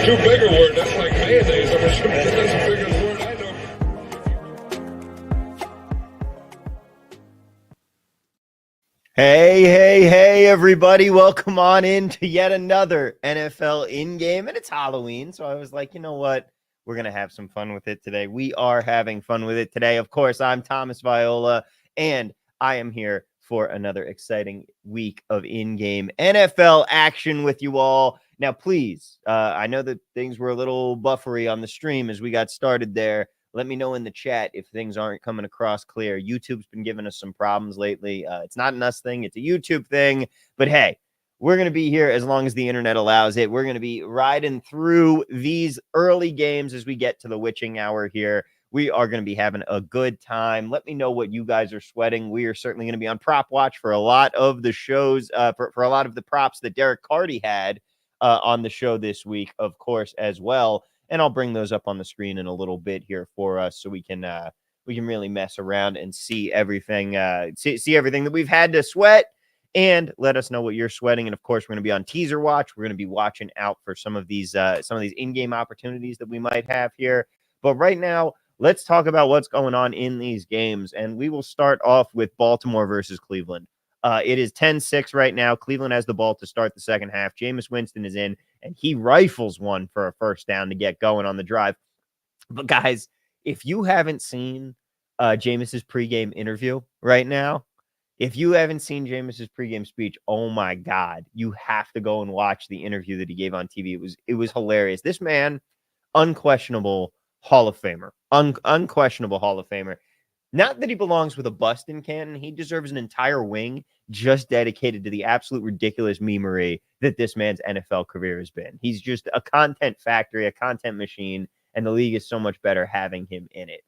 too big a word. That's like mayonnaise. I'm sure that's the biggest word I know. Hey, everybody. Welcome on in to yet another NFL in-game. And it's Halloween, so I was like, you know what? We're going to have some fun with it today. We are having fun with it today. Of course, I'm Thomas Viola, and I am here for another exciting week of in-game NFL action with you all. Now, please, I know that things were a little buffery on the stream as we got started there. Let me know in the chat if things aren't coming across clear. YouTube's been giving us some problems lately. It's not an us thing. It's a YouTube thing. But hey, we're going to be here as long as the internet allows it. We're going to be riding through these early games as we get to the witching hour here. We are going to be having a good time. Let me know what you guys are sweating. We are certainly going to be on prop watch for a lot of the shows, for a lot of the props that Derek Carty had on the show this week, of course, as well. And I'll bring those up on the screen in a little bit here for us so we can really mess around and see everything, see everything that we've had to sweat, and let us know what you're sweating. And of course, we're going to be on teaser watch. We're going to be watching out for some of these in-game opportunities that we might have here. But right now, let's talk about what's going on in these games. And we will start off with Baltimore versus Cleveland. It is 10-6 right now. Cleveland has the ball to start the second half. Jameis Winston is in, and he rifles one for a first down to get going on the drive. But guys, if you haven't seen Jameis's pregame interview right now, if you haven't seen Jameis's pregame speech, oh my God, you have to go and watch the interview that he gave on TV. It was hilarious. This man, unquestionable Hall of Famer, unquestionable Hall of Famer. Not that he belongs with a bust in Canton. He deserves an entire wing just dedicated to the absolute ridiculous memery that this man's NFL career has been. He's just a content factory, a content machine, and the league is so much better having him in it.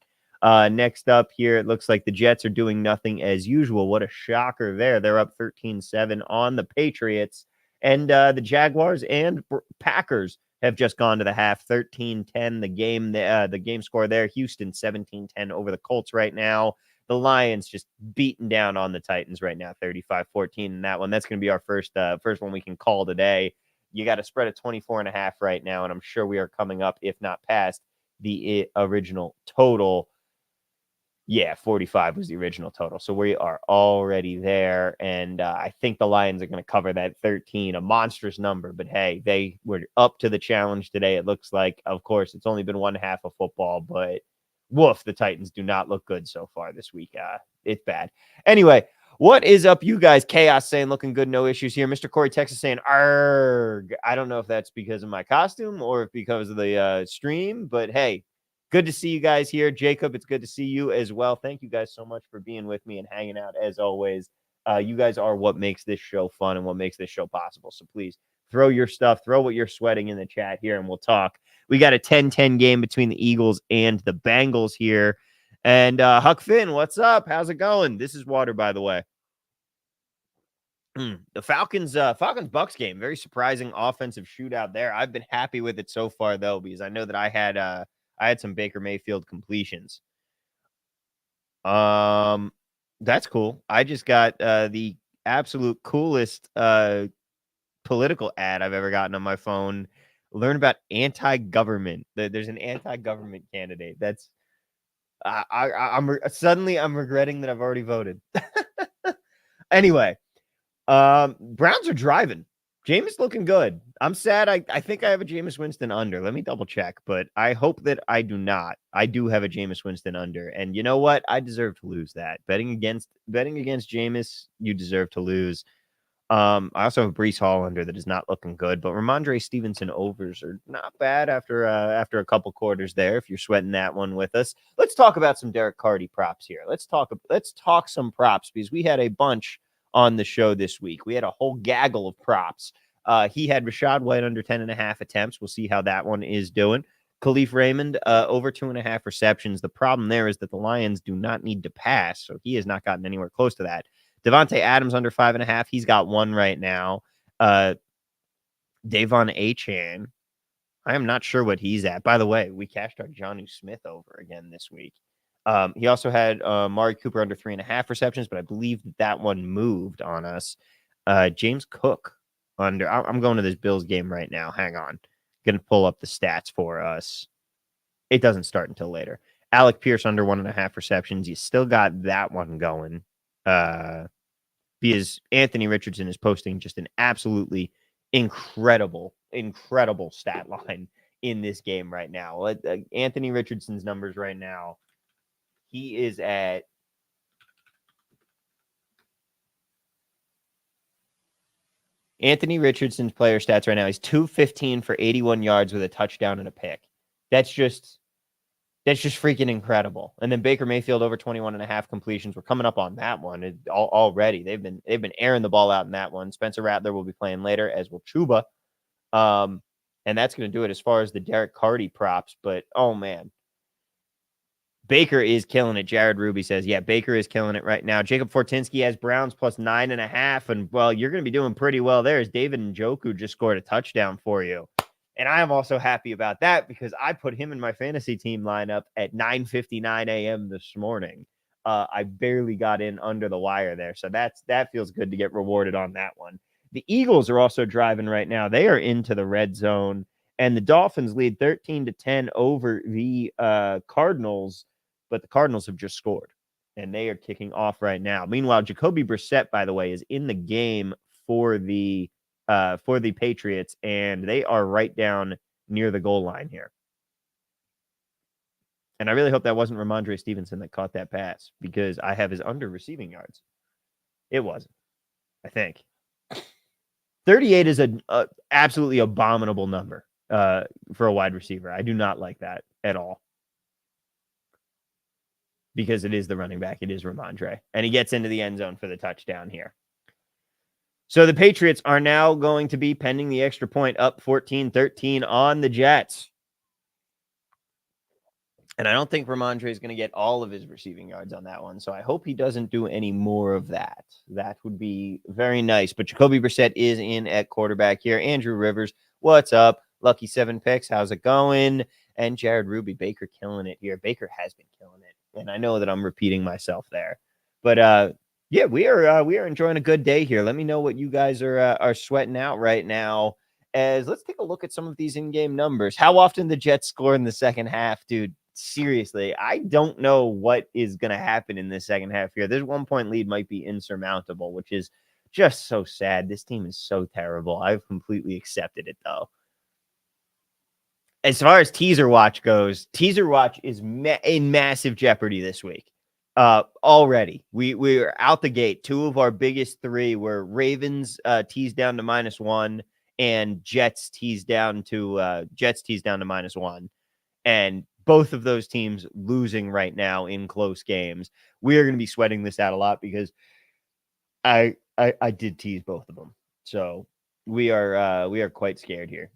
Next up here, it looks like the Jets are doing nothing as usual. What a shocker there. They're up 13-7 on the Patriots. And the Jaguars and Packers have just gone to the half, 13-10. The game score there, Houston 17-10 over the Colts right now. The Lions just beating down on the Titans right now, 35-14 in that one. That's going to be our first one we can call today. You got a spread of 24.5 right now, and I'm sure we are coming up, if not past, the original total. Yeah, 45 was the original total. So we are already there. And I think the Lions are going to cover that 13, a monstrous number. But hey, they were up to the challenge today. It looks like, of course, it's only been one half of football, but woof, the Titans do not look good so far this week. It's bad. Anyway, what is up, you guys? Chaos saying looking good, no issues here. Mr. Corey Texas saying, arg. I don't know if that's because of my costume or if because of the stream, but hey, good to see you guys here. Jacob, it's good to see you as well. Thank you guys so much for being with me and hanging out as always. You guys are what makes this show fun and what makes this show possible. So please throw your stuff, throw what you're sweating in the chat here, and we'll talk. We got a 10-10 game between the Eagles and the Bengals here. And Huck Finn, what's up? How's it going? This is water, by the way. The Falcons Bucks game, very surprising offensive shootout there. I've been happy with it so far though, because I know that I had some Baker Mayfield completions. That's cool. I just got the absolute coolest political ad I've ever gotten on my phone. Learn about anti-government. There's an anti-government candidate. That's I'm regretting that I've already voted. Anyway, Browns are driving. Jameis looking good. I'm sad. I think I have a Jameis Winston under. Let me double check, but I hope that I do not. I do have a Jameis Winston under, and you know what? I deserve to lose that. Betting against Jameis, you deserve to lose. I also have Breece Hall under that is not looking good, but Ramondre Stevenson overs are not bad after a couple quarters there. If you're sweating that one with us, let's talk about some Derek Carty props here. Let's talk some props because we had a bunch on the show this week. We had a whole gaggle of props. He had Rachaad White under 10.5 attempts. We'll see how that one is doing. Khalif Raymond over 2.5 receptions. The problem there is that the Lions do not need to pass, so he has not gotten anywhere close to that. Devontae Adams under 5.5. He's got one right now. Davon Achane. I am not sure what he's at. By the way, we cashed our Jonnu Smith over again this week. He also had Mari Cooper under 3.5 receptions, but I believe that one moved on us. James Cook under. I'm going to this Bills game right now. Hang on. Going to pull up the stats for us. It doesn't start until later. Alec Pierce under 1.5 receptions. You still got that one going. Because Anthony Richardson is posting just an absolutely incredible stat line in this game right now. Anthony Richardson's numbers right now, he is at Anthony Richardson's player stats right now. He's 215 for 81 yards with a touchdown and a pick. That's just freaking incredible. And then Baker Mayfield over 21.5 completions. We're coming up on that one already. They've been airing the ball out in that one. Spencer Rattler will be playing later, as will Chuba. And that's going to do it as far as the Derek Carty props. But, oh, man. Baker is killing it. Jared Ruby says, yeah, Baker is killing it right now. Jacob Fortinsky has Browns plus 9.5. And, well, you're going to be doing pretty well there as David Njoku just scored a touchdown for you. And I am also happy about that because I put him in my fantasy team lineup at 9:59 a.m. this morning. I barely got in under the wire there. So that feels good to get rewarded on that one. The Eagles are also driving right now. They are into the red zone. And the Dolphins lead 13-10 over the Cardinals. But the Cardinals have just scored. And they are kicking off right now. Meanwhile, Jacoby Brissett, by the way, is in the game for the Patriots, and they are right down near the goal line here. And I really hope that wasn't Ramondre Stevenson that caught that pass because I have his under receiving yards. It wasn't, I think. 38 is an absolutely abominable number for a wide receiver. I do not like that at all because it is the running back. It is Ramondre, and he gets into the end zone for the touchdown here. So the Patriots are now going to be pending the extra point up 14-13 on the Jets. And I don't think Ramondre is going to get all of his receiving yards on that one. So I hope he doesn't do any more of that. That would be very nice. But Jacoby Brissett is in at quarterback here. Andrew Rivers, what's up? Lucky 7 picks. How's it going? And Jared Ruby, Baker killing it here. Baker has been killing it. And I know that I'm repeating myself there. But yeah, we are enjoying a good day here. Let me know what you guys are sweating out right now. As let's take a look at some of these in-game numbers. How often the Jets score in the second half, dude? Seriously, I don't know what is going to happen in the second half here. This 1-point lead might be insurmountable, which is just so sad. This team is so terrible. I've completely accepted it, though. As far as teaser watch goes, teaser watch is in massive jeopardy this week. Already, we are out the gate. 2 of our biggest 3 were Ravens teased down to -1 and Jets teased down to -1, and both of those teams losing right now in close games. We are going to be sweating this out a lot because I did tease both of them, so we are quite scared here.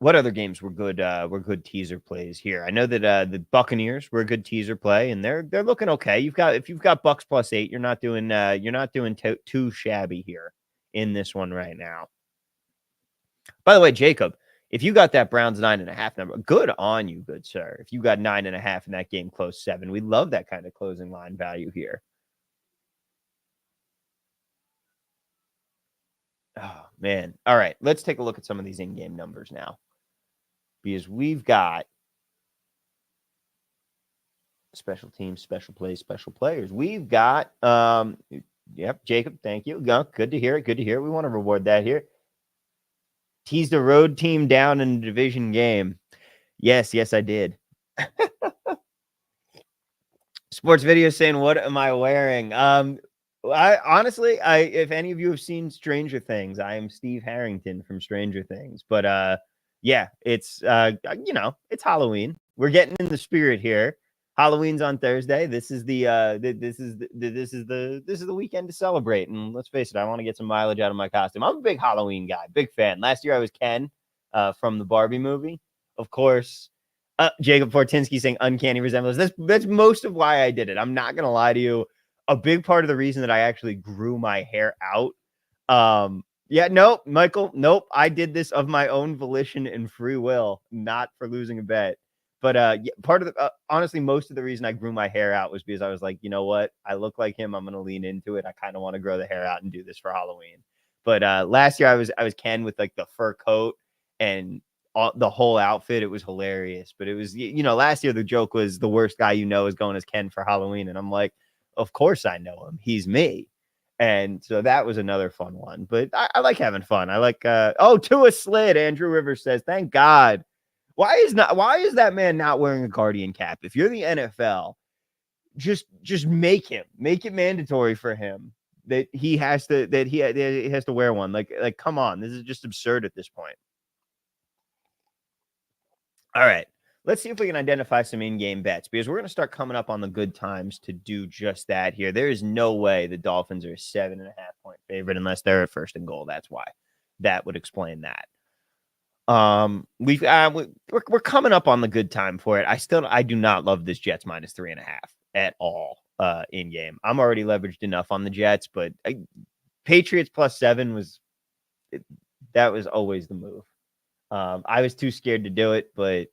What other games were good teaser plays here? I know that the Buccaneers were a good teaser play, and they're looking okay. If you've got Bucks +8, you're not doing too shabby here in this one right now. By the way, Jacob, if you got that Browns 9.5 number, good on you, good sir. If you got 9.5 in that game, close 7, we love that kind of closing line value here. Oh man! All right, let's take a look at some of these in-game numbers now. Because we've got special teams, special plays, special players. We've got, yep, Jacob, thank you. Good to hear it. Good to hear it. We want to reward that here. Teased a road team down in a division game. Yes, I did. Sports video saying, what am I wearing? I honestly, if any of you have seen Stranger Things, I am Steve Harrington from Stranger Things. But yeah, it's it's Halloween. We're getting in the spirit here. Halloween's on Thursday. This is the weekend to celebrate. And let's face it, I want to get some mileage out of my costume. I'm a big Halloween guy, big fan. Last year I was Ken from the Barbie movie, of course. Jacob Fortinsky saying uncanny resemblance. That's most of why I did it. I'm not gonna lie to you. A big part of the reason that I actually grew my hair out. Yeah, nope, Michael, nope. I did this of my own volition and free will, not for losing a bet. But yeah, part of the honestly, most of the reason I grew my hair out was because I was like, you know what? I look like him. I'm gonna lean into it. I kind of want to grow the hair out and do this for Halloween. But last year I was Ken with like the fur coat and the whole outfit, it was hilarious. But it was, last year the joke was the worst guy is going as Ken for Halloween. And I'm like, of course I know him. He's me. And so that was another fun one. But I like having fun. I like, to a slid. Andrew Rivers says, thank God. Why is that man not wearing a Guardian cap? If you're the NFL, just make it mandatory for him that he has to wear one. Like come on, this is just absurd at this point. All right, let's see if we can identify some in-game bets, because we're going to start coming up on the good times to do just that here. There is no way the Dolphins are a 7.5-point favorite unless they're at first and goal. That's why. That would explain that. We're coming up on the good time for it. I do not love this Jets minus 3.5 at all in game. I'm already leveraged enough on the Jets, but Patriots plus 7 was always the move. I was too scared to do it, but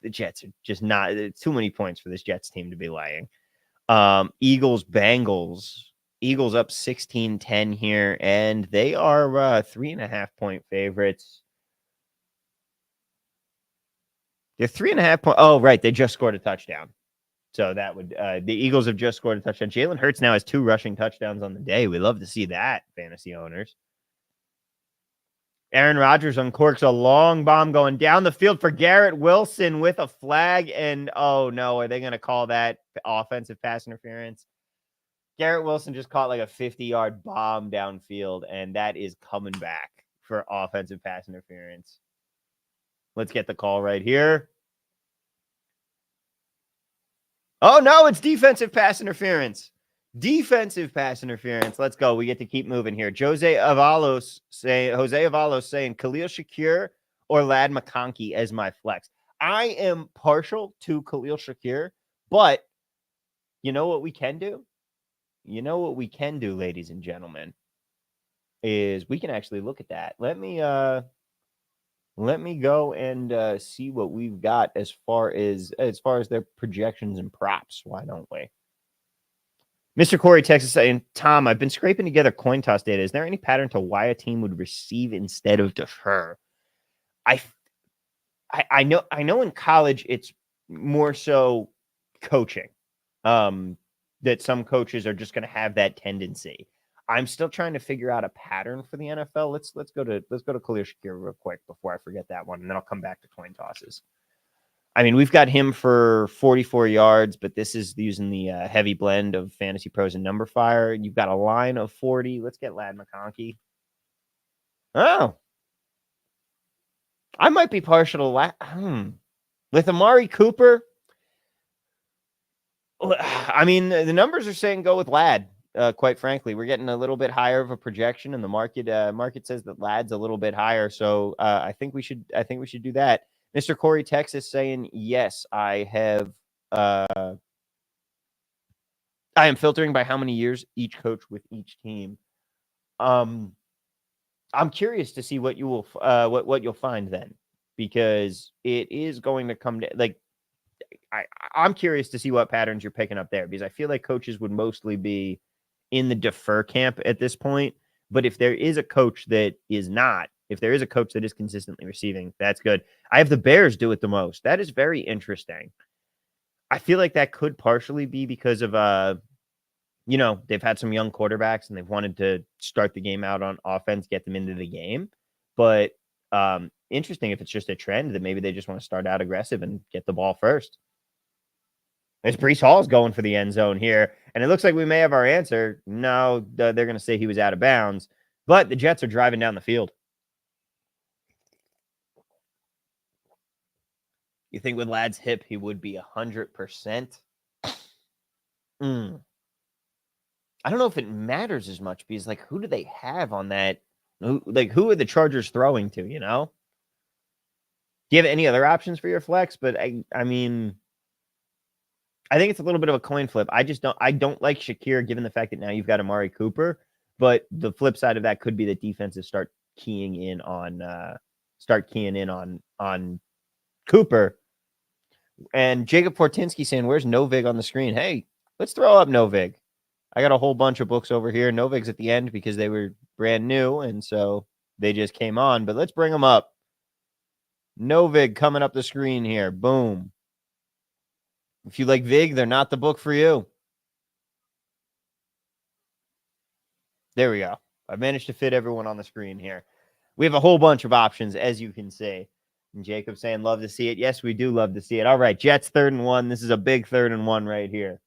the Jets are just not. It's too many points for this Jets team to be laying. Eagles Bengals. Eagles up 16-10 here, and they are 3.5-point favorites. They're 3.5 point. Oh, right. They just scored a touchdown. So that would the Eagles have just scored a touchdown. Jalen Hurts now has 2 rushing touchdowns on the day. We love to see that, fantasy owners. Aaron Rodgers uncorks a long bomb going down the field for Garrett Wilson with a flag. And oh no, are they going to call that offensive pass interference? Garrett Wilson just caught like a 50-yard bomb downfield, and that is coming back for offensive pass interference. Let's get the call right here. Oh, no, it's defensive pass interference. Defensive pass interference. Let's go. We get to keep moving here. Jose Avalos saying Khalil Shakir or Ladd McConkey as my flex. I am partial to Khalil Shakir, but you know what we can do? Ladies and gentlemen, is we can actually look at that. Let me go and see what we've got as far as their projections and props. Why don't we? Mr. Corey, Texas, saying, Tom, I've been scraping together coin toss data. Is there any pattern to why a team would receive instead of defer? I know in college it's more so coaching. That some coaches are just going to have that tendency. I'm still trying to figure out a pattern for the NFL. Let's go to Khalil Shakir real quick before I forget that one, and then I'll come back to coin tosses. I mean, we've got him for 44 yards, but this is using the heavy blend of Fantasy Pros and Number Fire. You've got a line of 40. Let's get Ladd McConkey. Oh, I might be partial to with Amari Cooper. I mean, the numbers are saying go with Ladd. Quite frankly, we're getting a little bit higher of a projection, and the market says that Ladd's a little bit higher. So I think we should do that. Mr. Corey, Texas, saying yes. I am filtering by how many years each coach with each team. I'm curious to see what you will what you'll find then, because it is going to come to like. I'm curious to see what patterns you're picking up there, because I feel like coaches would mostly be in the defer camp at this point. But if there is a coach that is not, if there is a coach that is consistently receiving, that's good. I have the Bears do it the most. That is very interesting. I feel like that could partially be because of, they've had some young quarterbacks and they've wanted to start the game out on offense, get them into the game. But interesting if it's just a trend that maybe they just want to start out aggressive and get the ball first. As Breece Hall's going for the end zone here, and it looks like we may have our answer. No, they're going to say he was out of bounds, but the Jets are driving down the field. You think with Ladd's hip, he would be 100%? I don't know if it matters as much, because, like, who do they have on that? Who are the Chargers throwing to, Do you have any other options for your flex? But, I mean, I think it's a little bit of a coin flip. I don't like Shakir, given the fact that now you've got Amari Cooper. But the flip side of that could be that defenses start keying in on Cooper. And Jacob Fortinsky saying, where's Novig on the screen? Hey, let's throw up Novig. I got a whole bunch of books over here. Novig's at the end because they were brand new, and so they just came on. But let's bring them up. No Vig coming up the screen here. Boom. If you like Vig, they're not the book for you. There we go. I managed to fit everyone on the screen here. We have a whole bunch of options, as you can see. And Jacob saying, love to see it. Yes, we do love to see it. All right, Jets 3rd and 1. This is a big 3rd and 1 right here.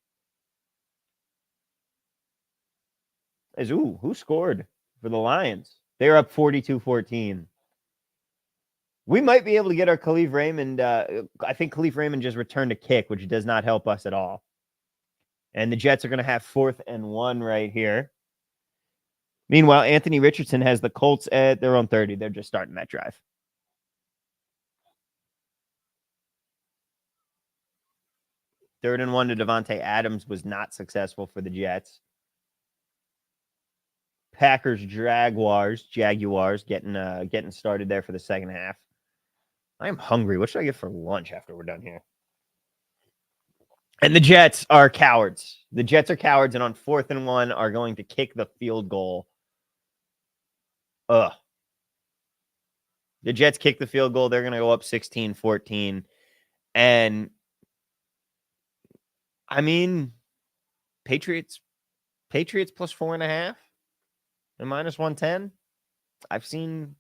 Who scored for the Lions? They're up 42-14. We might be able to get our Khalif Raymond. I think Khalif Raymond just returned a kick, which does not help us at all. And the Jets are going to have 4th and 1 right here. Meanwhile, Anthony Richardson has the Colts at their own 30. They're just starting that drive. Third and 1 to Devontae Adams was not successful for the Jets. Packers, Jaguars getting started there for the second half. I am hungry. What should I get for lunch after we're done here? And the Jets are cowards. The Jets are cowards, and on 4th and 1 are going to kick the field goal. The Jets kick the field goal. They're going to go up 16-14. And I mean, Patriots plus 4.5 and minus 110. I've seen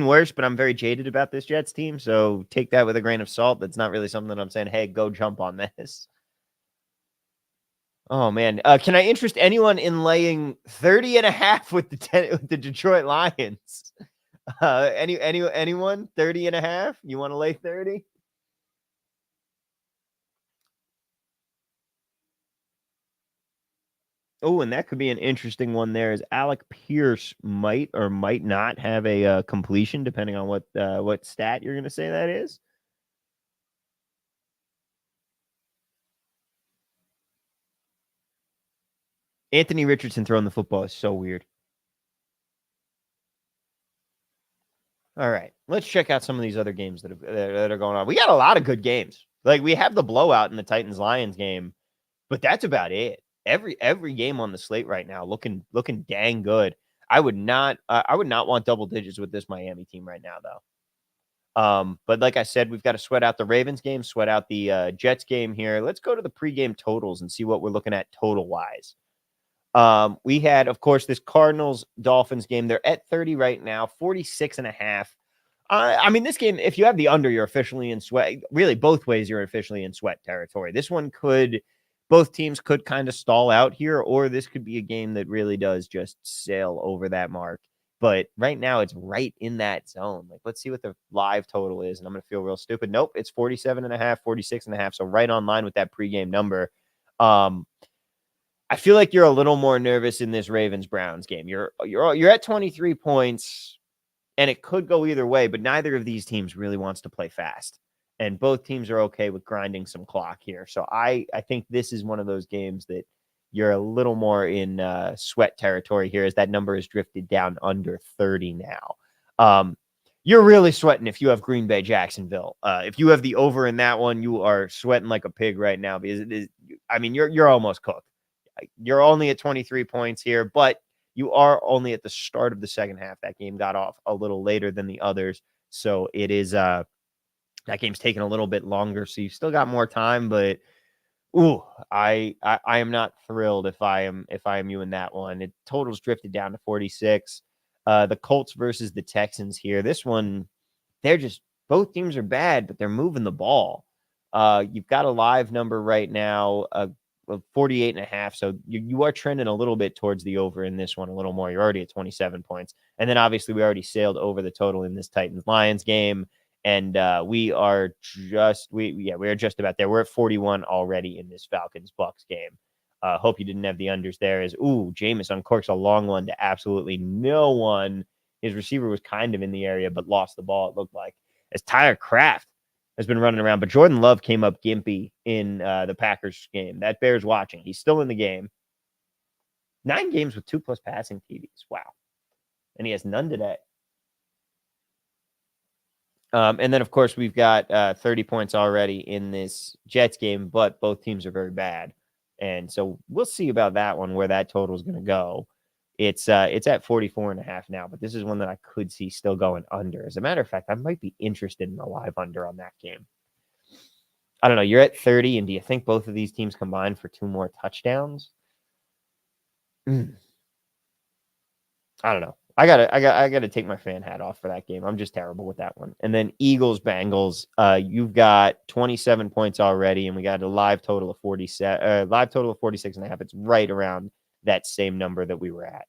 worse, but I'm very jaded about this Jets team. So take that with a grain of salt. That's not really something that I'm saying, hey, go jump on this. Oh man. Can I interest anyone in laying 30.5 with the Detroit Lions? Anyone 30.5? You want to lay 30? Oh, and that could be an interesting one there. Is Alec Pierce might or might not have a completion, depending on what stat you're going to say that is. Anthony Richardson throwing the football is so weird. All right, let's check out some of these other games that are going on. We got a lot of good games. Like we have the blowout in the Titans-Lions game, but that's about it. Every game on the slate right now looking dang good. I would not want double digits with this Miami team right now though. But like I said, we've got to sweat out the Ravens game, sweat out the Jets game here. Let's go to the pregame totals and see what we're looking at total wise. We had, of course, this Cardinals-Dolphins game. They're at 30 right now, 46.5. I mean, this game, if you have the under, you're officially in sweat. Really, both ways, you're officially in sweat territory. This one both teams could kind of stall out here, or this could be a game that really does just sail over that mark. But right now, it's right in that zone. Like, let's see what the live total is, and I'm going to feel real stupid. Nope, it's 47.5, 46.5, so right on line with that pregame number. I feel like you're a little more nervous in this Ravens-Browns game. You're at 23 points, and it could go either way, but neither of these teams really wants to play fast. And both teams are okay with grinding some clock here. So I think this is one of those games that you're a little more in sweat territory here as that number has drifted down under 30 now. You're really sweating if you have Green Bay, Jacksonville. If you have the over in that one, you are sweating like a pig right now because it is. I mean, you're almost cooked. You're only at 23 points here, but you are only at the start of the second half. That game got off a little later than the others. So it is that game's taking a little bit longer. So you've still got more time, but I am not thrilled if I am you in that one. It totals drifted down to 46. The Colts versus the Texans here. This one, both teams are bad, but they're moving the ball. You've got a live number right now, 48.5. So you are trending a little bit towards the over in this one a little more. You're already at 27 points. And then obviously we already sailed over the total in this Titans-Lions game. And we are just about there. We're at 41 already in this Falcons-Bucks game. Hope you didn't have the unders there. Jameis uncorks a long one to absolutely no one. His receiver was kind of in the area, but lost the ball, it looked like. As Tyler Kraft has been running around, but Jordan Love came up gimpy in the Packers game. That bears watching. He's still in the game. 9 games with 2+ passing TDs. Wow. And he has none today. And then, of course, we've got 30 points already in this Jets game, but both teams are very bad. And so we'll see about that one, where that total is going to go. It's at 44.5 now, but this is one that I could see still going under. As a matter of fact, I might be interested in a live under on that game. I don't know. You're at 30, and do you think both of these teams combined for 2 more touchdowns? I don't know. I gotta take my fan hat off for that game. I'm just terrible with that one. And then Eagles Bengals. You've got 27 points already, and we got a live total of 47. Live total of 46.5. It's right around that same number that we were at.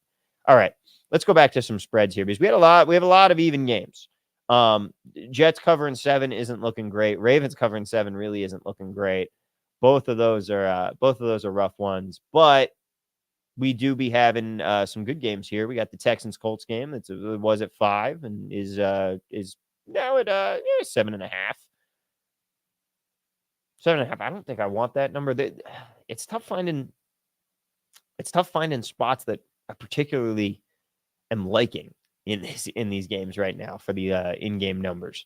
All right, let's go back to some spreads here because we have a lot of even games. Jets covering 7 isn't looking great. Ravens covering 7 really isn't looking great. Both of those are rough ones, but we do be having some good games here. We got the Texans Colts game. It was at 5 and is now at 7.5. 7.5. I don't think I want that number. It's tough finding spots that I particularly am liking in these games right now for the in-game numbers.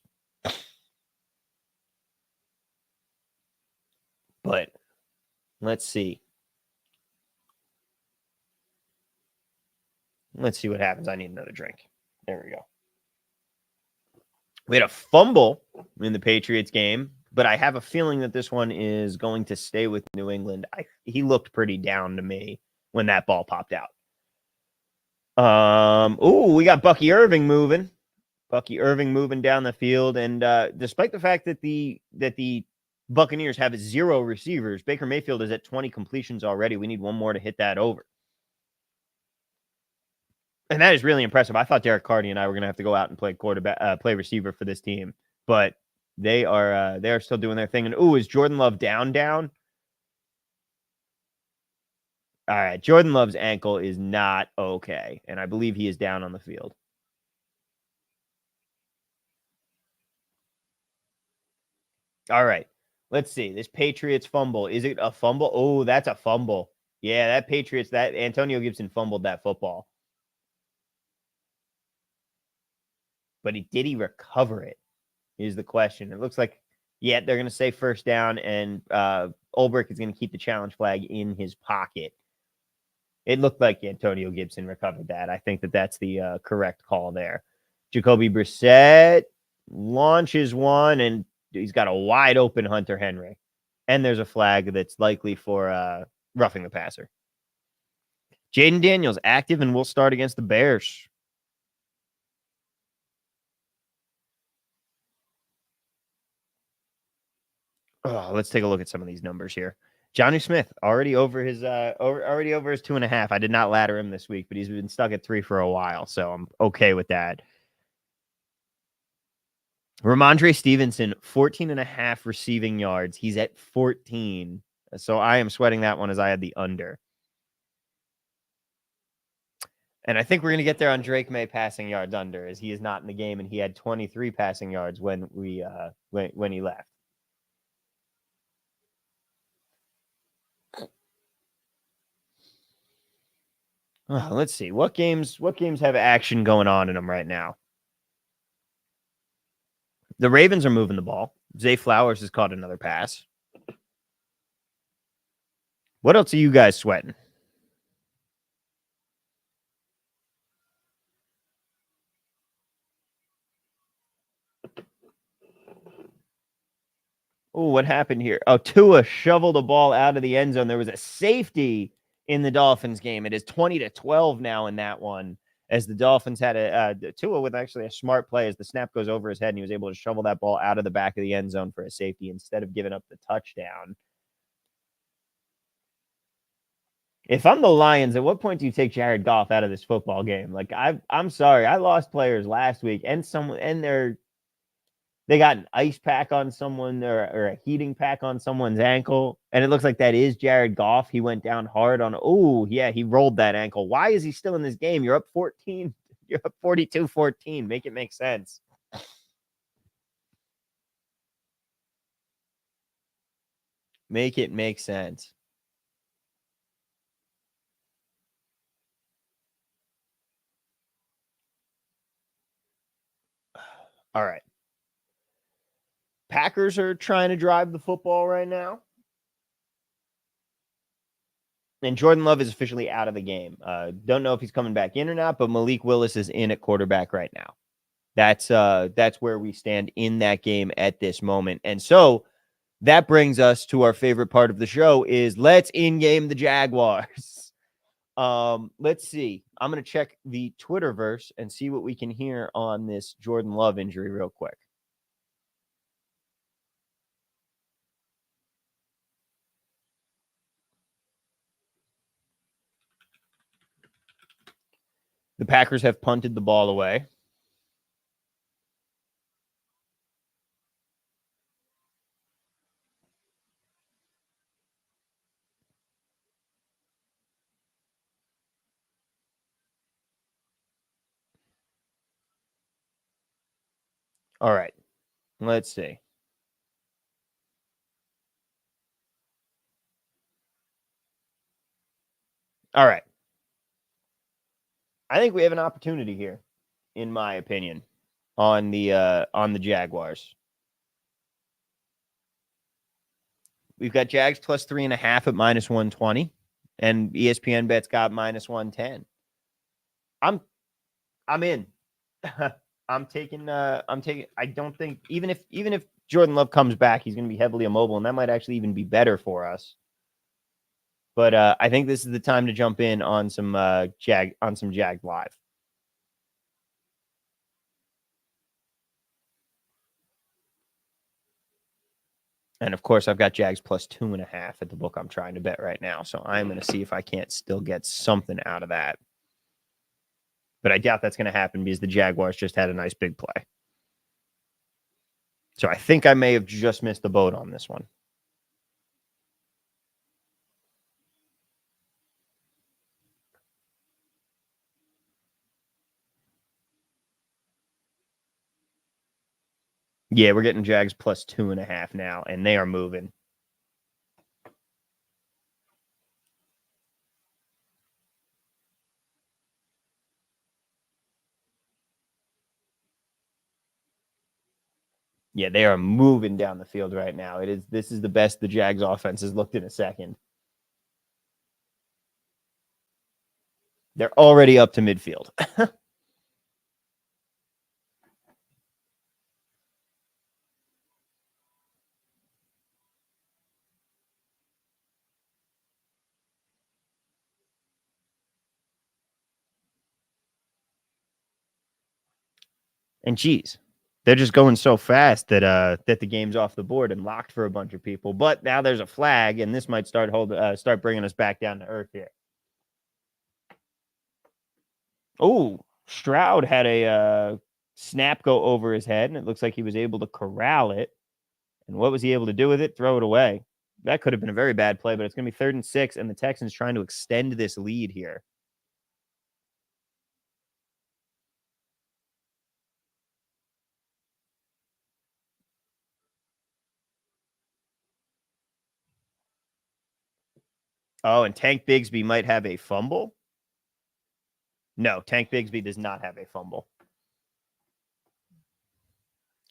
But let's see. Let's see what happens. I need another drink. There we go. We had a fumble in the Patriots game, but I have a feeling that this one is going to stay with New England. He looked pretty down to me when that ball popped out. We got Bucky Irving moving. Bucky Irving moving down the field, and despite the fact that the Buccaneers have 0 receivers, Baker Mayfield is at 20 completions already. We need one more to hit that over. And that is really impressive. I thought Derek Carty and I were going to have to go out and play play receiver for this team, but they are still doing their thing. And is Jordan Love down? All right, Jordan Love's ankle is not okay, and I believe he is down on the field. All right, let's see. This Patriots fumble. Is it a fumble? Oh, that's a fumble. Yeah, that Antonio Gibson fumbled that football. But did he recover it? Is the question. It looks like, they're going to say first down, and Ulbrich is going to keep the challenge flag in his pocket. It looked like Antonio Gibson recovered that. I think that's the correct call there. Jacoby Brissett launches one, and he's got a wide open Hunter Henry. And there's a flag that's likely for roughing the passer. Jaden Daniels active, and we'll start against the Bears. Let's take a look at some of these numbers here. Johnny Smith already over his 2.5. I did not ladder him this week, but he's been stuck at 3 for a while, so I'm okay with that. Ramondre Stevenson, 14.5 receiving yards. He's at 14. So I am sweating that one as I had the under. And I think we're going to get there on Drake May passing yards under, as he is not in the game, and he had 23 passing yards when when he left. Let's see. What games have action going on in them right now? The Ravens are moving the ball. Zay Flowers has caught another pass. What else are you guys sweating? Oh, what happened here? Oh, Tua shoveled the ball out of the end zone. There was a safety in the Dolphins game. It is 20-12 now in that one, as the Dolphins had a Tua with actually a smart play as the snap goes over his head, and he was able to shovel that ball out of the back of the end zone for a safety instead of giving up the touchdown. If I'm the Lions, at what point do you take Jared Goff out of this football game? Like, I'm sorry, I lost players last week, and they got an ice pack on someone or a heating pack on someone's ankle, and it looks like that is Jared Goff. He went down hard on. Oh, yeah, he rolled that ankle. Why is he still in this game? You're up 14. You're up 42-14. Make it make sense. Make it make sense. All right. Packers are trying to drive the football right now. And Jordan Love is officially out of the game. Don't know if he's coming back in or not, but Malik Willis is in at quarterback right now. That's where we stand in that game at this moment. And so that brings us to our favorite part of the show is let's in-game the Jaguars. Let's see. I'm going to check the Twitterverse and see what we can hear on this Jordan Love injury real quick. The Packers have punted the ball away. All right. Let's see. All right. I think we have an opportunity here, in my opinion, on the Jaguars. We've got Jags plus 3.5 at minus 120, and ESPN bet's got minus 110. I'm in. I'm taking. I don't think even if Jordan Love comes back, he's going to be heavily immobile, and that might actually even be better for us. But I think this is the time to jump in on some Jag live. And of course, I've got Jags plus 2.5 at the book I'm trying to bet right now. So I'm going to see if I can't still get something out of that. But I doubt that's going to happen because the Jaguars just had a nice big play. So I think I may have just missed the boat on this one. Yeah, we're getting Jags plus 2.5 now, and they are moving. Yeah, they are moving down the field right now. This is the best the Jags offense has looked in a second. They're already up to midfield. And geez, they're just going so fast that the game's off the board and locked for a bunch of people. But now there's a flag, and this might start bringing us back down to earth here. Oh, Stroud had a snap go over his head, and it looks like he was able to corral it. And what was he able to do with it? Throw it away. That could have been a very bad play, but it's going to be 3rd and 6, and the Texans trying to extend this lead here. Oh, and Tank Bigsby might have a fumble. No, Tank Bigsby does not have a fumble.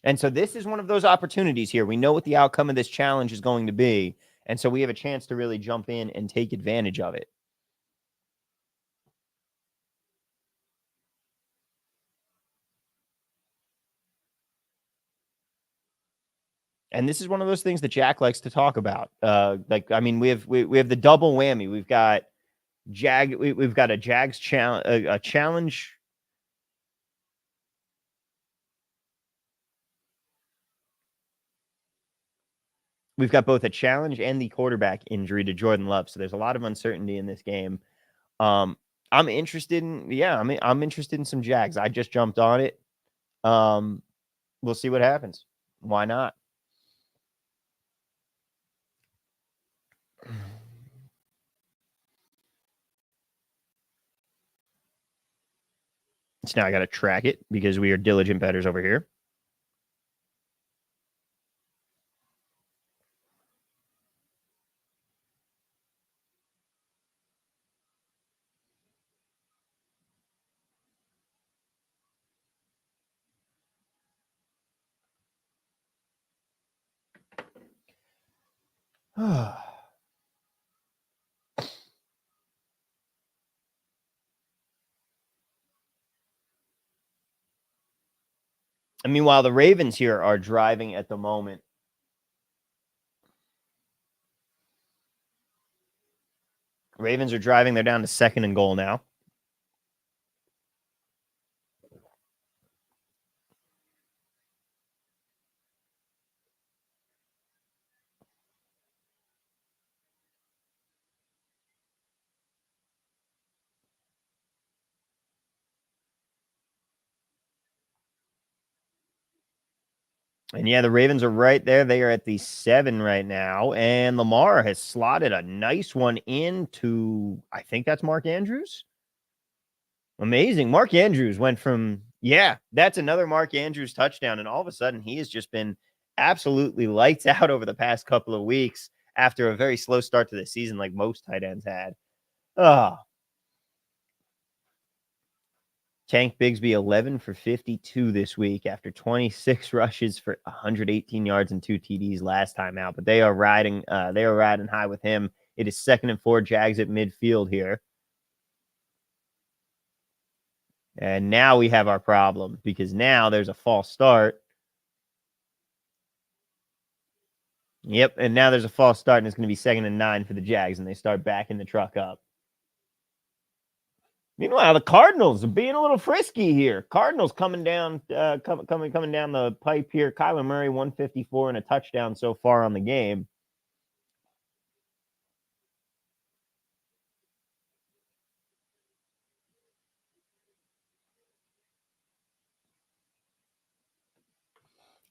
And so this is one of those opportunities here. We know what the outcome of this challenge is going to be. And so we have a chance to really jump in and take advantage of it. And this is one of those things that Jack likes to talk about. We have the double whammy. We've got we've got a Jags challenge, a challenge. We've got both a challenge and the quarterback injury to Jordan Love. So there's a lot of uncertainty in this game. I'm interested I'm interested in some Jags. I just jumped on it. We'll see what happens. Why not? So now I got to track it because we are diligent bettors over here. And meanwhile, the Ravens here are driving at the moment. Ravens are driving. They're down to 2nd and goal now. And yeah, the Ravens are right there. They are at the 7 right now. And Lamar has slotted a nice one into, I think that's Mark Andrews. Amazing. Mark Andrews went from, that's another Mark Andrews touchdown. And all of a sudden, he has just been absolutely lights out over the past couple of weeks after a very slow start to the season, like most tight ends had. Oh, Tank Bigsby 11 for 52 this week after 26 rushes for 118 yards and 2 TDs last time out. But they are riding high with him. It is 2nd and 4, Jags at midfield here. And now we have our problem because now there's a false start. Yep, and now there's a false start, and it's going to be 2nd and 9 for the Jags, and they start backing the truck up. Meanwhile, the Cardinals are being a little frisky here. Cardinals coming down, coming down the pipe here. Kyler Murray 154 and a touchdown so far on the game.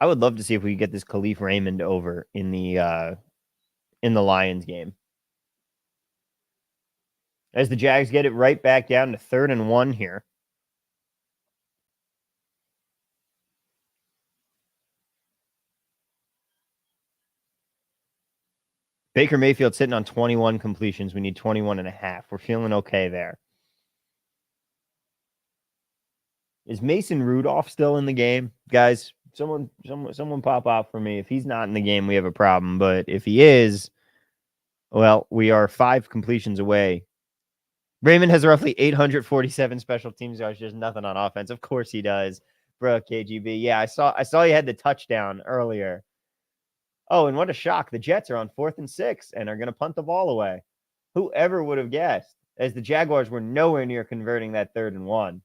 I would love to see if we could get this Khalif Raymond over in the Lions game. As the Jags get it right back down to 3rd and 1 here. Baker Mayfield sitting on 21 completions. We need 21 and a half. We're feeling okay there. Is Mason Rudolph still in the game? Guys, someone pop off for me. If he's not in the game, we have a problem. But if he is, well, we are 5 completions away. Raymond has roughly 847 special teams yards, just nothing on offense. Of course he does. Bro, KGB. Yeah, I saw he had the touchdown earlier. Oh, and what a shock. The Jets are on 4th and 6 and are going to punt the ball away. Whoever would have guessed, as the Jaguars were nowhere near converting that 3rd and 1.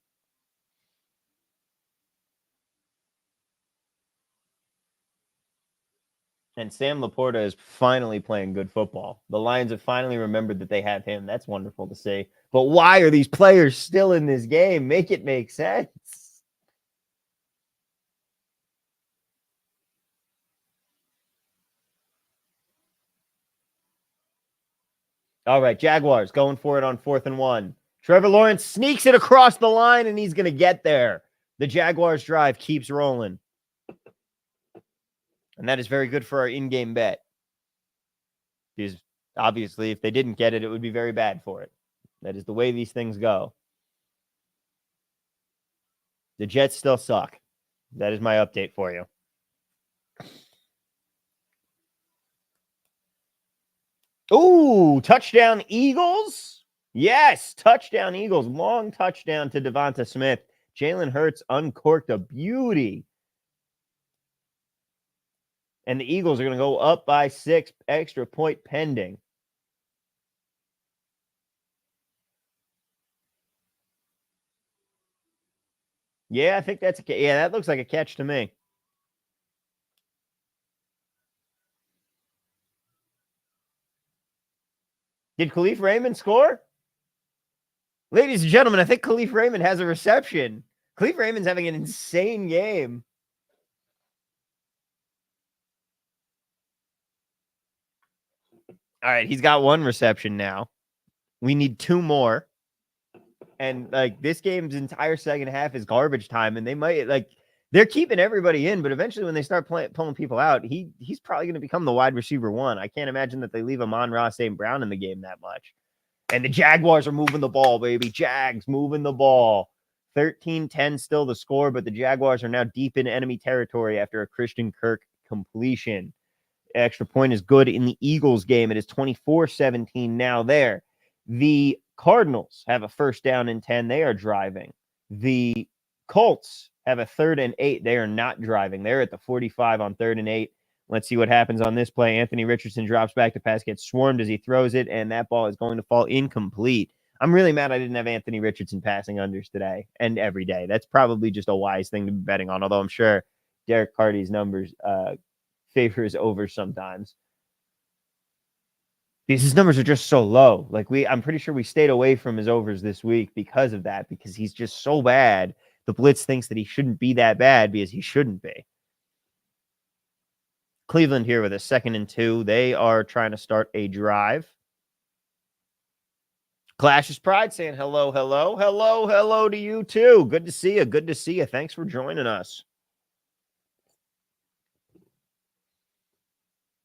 And Sam Laporta is finally playing good football. The Lions have finally remembered that they have him. That's wonderful to see. But why are these players still in this game? Make it make sense. All right, Jaguars going for it on 4th and 1. Trevor Lawrence sneaks it across the line, and he's going to get there. The Jaguars drive keeps rolling. And that is very good for our in-game bet. Because obviously, if they didn't get it, it would be very bad for it. That is the way these things go. The Jets still suck. That is my update for you. Ooh, touchdown Eagles. Yes, touchdown Eagles. Long touchdown to Devonta Smith. Jalen Hurts uncorked a beauty. And the Eagles are going to go up by 6, extra point pending. Yeah, I think that's that looks like a catch to me. Did Khalif Raymond score? Ladies and gentlemen, I think Khalif Raymond has a reception. Khalif Raymond's having an insane game. All right, he's got 1 reception now. We need 2 more. And like this game's entire second half is garbage time, and they might they're keeping everybody in, but eventually when they start pulling people out, he's probably going to become the wide receiver 1. I can't imagine that they leave Amon-Ra St. Brown in the game that much. And the Jaguars are moving the ball, baby. Jags moving the ball. 13-10 still the score, but the Jaguars are now deep in enemy territory after a Christian Kirk completion. Extra point is good in the Eagles game. It is 24-17 now there. The Cardinals have a 1st down and 10. They are driving. The Colts have a 3rd and 8. They are not driving. They're at the 45 on 3rd and 8. Let's see what happens on this play. Anthony Richardson drops back. The pass gets swarmed as he throws it, and that ball is going to fall incomplete. I'm really mad I didn't have Anthony Richardson passing unders today and every day. That's probably just a wise thing to be betting on, although I'm sure Derek Carty's numbers favors over sometimes. Because his numbers are just so low. I'm pretty sure we stayed away from his overs this week because of that, because he's just so bad. The blitz thinks that he shouldn't be that bad because he shouldn't be. Cleveland here with a 2nd and 2. They are trying to start a drive. Clash's Pride saying hello, hello, hello, hello to you too. Good to see you. Good to see you. Thanks for joining us.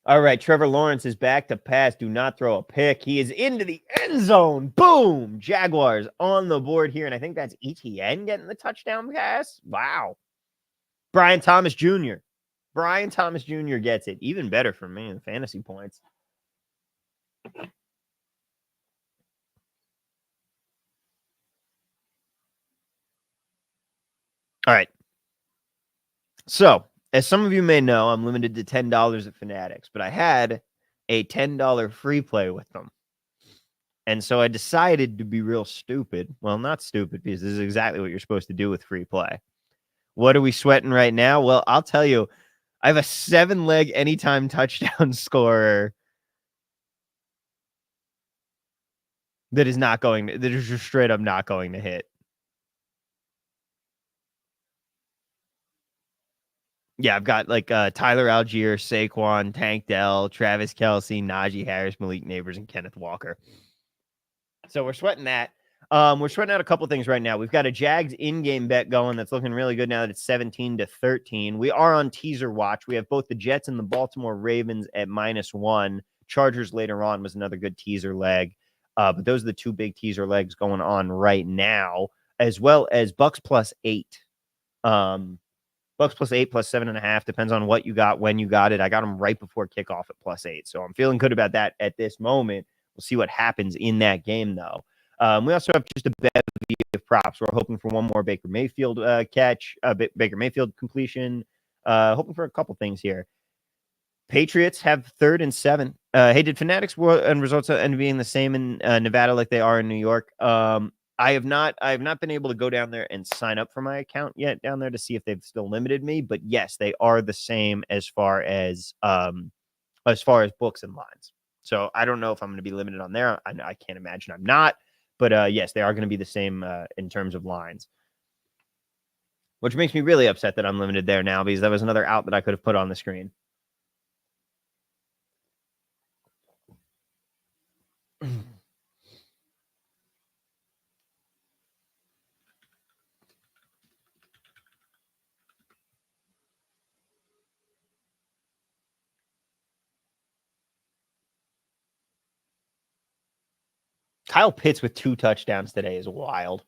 All right, Trevor Lawrence is back to pass. Do not throw a pick. He is into the end zone. Boom! Jaguars on the board here, and I think that's ETN getting the touchdown pass. Wow. Brian Thomas Jr. Brian Thomas Jr. gets it. Even better for me in fantasy points. All right. So, as some of you may know, I'm limited to $10 at Fanatics, but I had a $10 free play with them. And so I decided to be real stupid. Well, not stupid, because this is exactly what you're supposed to do with free play. What are we sweating right now? Well, I'll tell you, I have a 7-leg anytime touchdown scorer that is just straight up not going to hit. Yeah, I've got Tyler Algier, Saquon, Tank Dell, Travis Kelce, Najee Harris, Malik Neighbors, and Kenneth Walker. So we're sweating that. We're sweating out a couple things right now. We've got a Jags in-game bet going that's looking really good now that it's 17-13. We are on teaser watch. We have both the Jets and the Baltimore Ravens at -1. Chargers later on was another good teaser leg. But those are the two big teaser legs going on right now, as well as Bucks +8. Bucks +8, +7.5. Depends on what you got, when you got it. I got them right before kickoff at +8. So I'm feeling good about that at this moment. We'll see what happens in that game, though. We also have just a bevy of props. We're hoping for one more Baker Mayfield catch, Baker Mayfield completion. Hoping for a couple things here. Patriots have 3rd and 7. Hey, did Fanatics and results end up being the same in Nevada like they are in New York? I have not been able to go down there and sign up for my account yet down there to see if they've still limited me. But yes, they are the same as far as books and lines. So I don't know if I'm going to be limited on there. I can't imagine I'm not. But yes, they are going to be the same in terms of lines. Which makes me really upset that I'm limited there now, because that was another out that I could have put on the screen. Kyle Pitts with 2 touchdowns today is wild.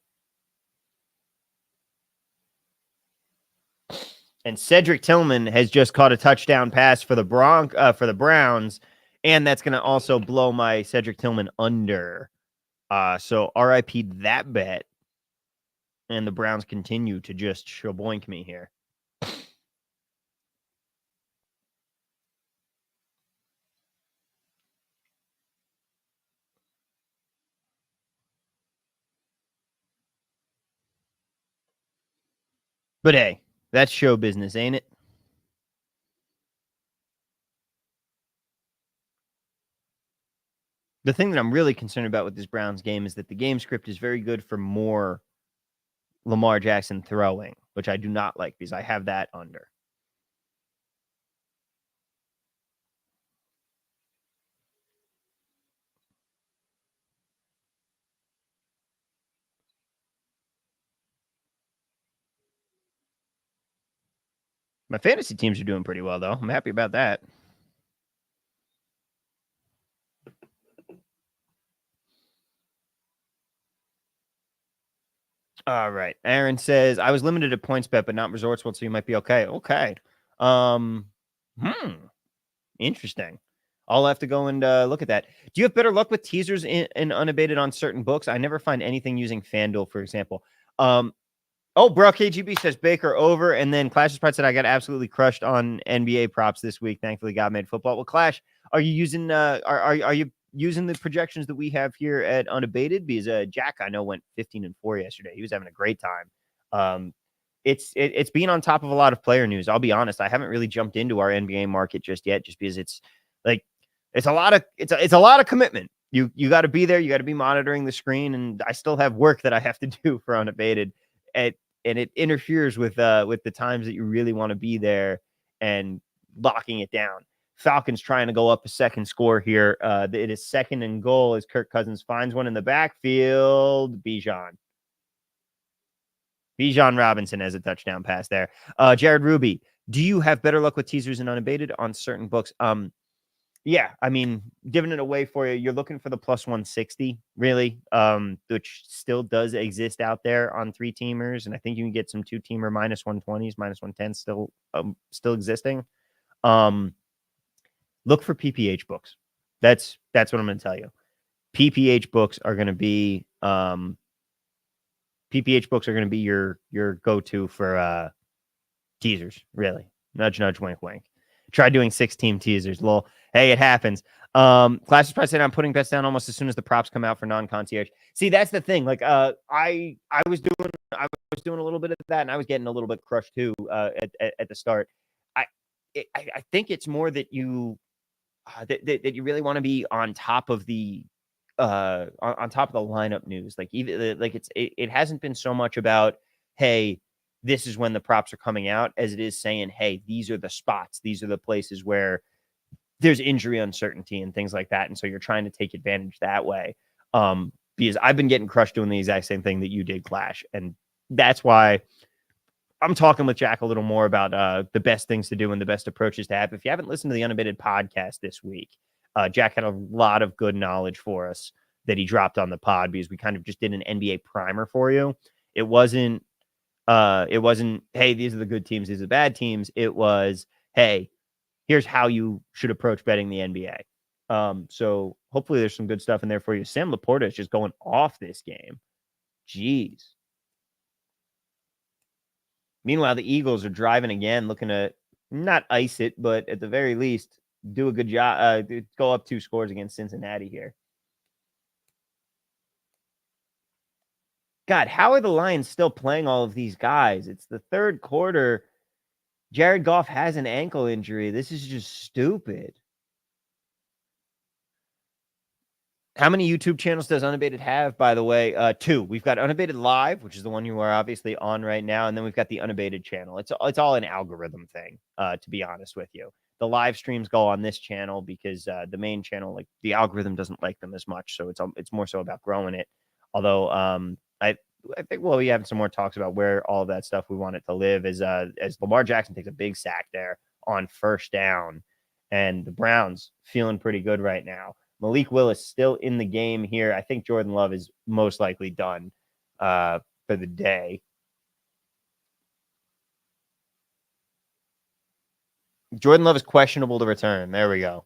And Cedric Tillman has just caught a touchdown pass for the Browns, and that's going to also blow my Cedric Tillman under. So RIP that bet. And the Browns continue to just shaboink me here. But hey, that's show business, ain't it? The thing that I'm really concerned about with this Browns game is that the game script is very good for more Lamar Jackson throwing, which I do not like because I have that under. My fantasy teams are doing pretty well, though. I'm happy about that. All right. Aaron says, I was limited to points bet, but not Resorts World, so you might be okay. Okay. Interesting. I'll have to go and look at that. Do you have better luck with teasers in Unabated on certain books? I never find anything using FanDuel, for example. Oh, bro, KGB says Baker over, and then Clash's Pride said I got absolutely crushed on NBA props this week. Thankfully, God made football. Well, Clash, are you using are you using the projections that we have here at Unabated? Because Jack I know went 15-4 yesterday. He was having a great time. It's being on top of a lot of player news. I'll be honest, I haven't really jumped into our NBA market just yet, just because it's like it's a lot of commitment. You got to be there. You got to be monitoring the screen, and I still have work that I have to do for Unabated. At and it interferes with the times that you really want to be there and locking it down. Falcons trying to go up a second score here. It is second and goal as Kirk Cousins finds one in the backfield. Bijan Robinson has a touchdown pass there. Jared Ruby, do you have better luck with teasers and Unabated on certain books? Yeah, I mean, giving it away for you, you're looking for the plus 160, really, which still does exist out there on 3-teamers, and I think you can get some 2-teamer minus 120s, minus 110s still existing. Look for PPH books. That's what I'm going to tell you. PPH books are going to be your go-to for teasers, really. Nudge, nudge, wink, wink. Try doing 6-team teasers. Lol. Hey, it happens. Class Press said I'm putting bets down almost as soon as the props come out for non-concierge. See, that's the thing. Like, I was doing a little bit of that, and I was getting a little bit crushed too at the start. I think it's more that you that you really want to be on top of the on top of the lineup news. Like even like it hasn't been so much about, hey, this is when the props are coming out, as it is saying, hey, these are the spots, these are the places where there's injury uncertainty and things like that. And so you're trying to take advantage that way. Because I've been getting crushed doing the exact same thing that you did, Clash. And that's why I'm talking with Jack a little more about the best things to do and the best approaches to have. If you haven't listened to the Unabated podcast this week, Jack had a lot of good knowledge for us that he dropped on the pod, because we kind of just did an NBA primer for you. It wasn't, hey, these are the good teams, these are the bad teams. It was, hey, here's how you should approach betting the NBA. So hopefully there's some good stuff in there for you. Sam Laporta is just going off this game. Jeez. Meanwhile, the Eagles are driving again, looking to not ice it, but at the very least, do a good job. Go up 2 scores against Cincinnati here. God, how are the Lions still playing all of these guys? It's the third quarter. Jared Goff has an ankle injury. This is just stupid. How many YouTube channels does Unabated have, by the way? 2. We've got Unabated Live, which is the one you are obviously on right now, and then we've got the Unabated channel. It's all an algorithm thing, to be honest with you. The live streams go on this channel because the main channel, like the algorithm doesn't like them as much, so it's more so about growing it. Although I think we'll be having some more talks about where all of that stuff we want it to live as Lamar Jackson takes a big sack there on first down, and the Browns feeling pretty good right now. Malik Willis still in the game here. I think Jordan Love is most likely done for the day. Jordan Love is questionable to return. There we go.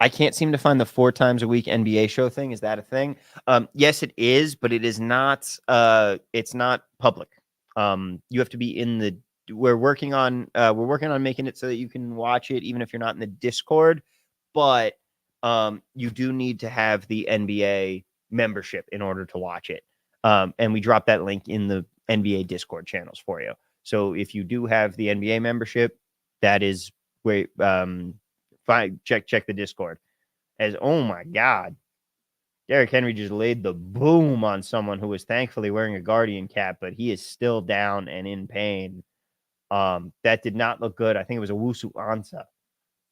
I can't seem to find the 4 times a week NBA show thing. Is that a thing? Yes, it is, but it is not. It's not public. You have to be in the. We're working on making it so that you can watch it even if you're not in the Discord. But you do need to have the NBA membership in order to watch it. And we drop that link in the NBA Discord channels for you. So if you do have the NBA membership, that is where check the Discord. As oh my God, Derrick Henry just laid the boom on someone who was thankfully wearing a Guardian cap, but he is still down and in pain. That did not look good. I think it was Owusu Ansah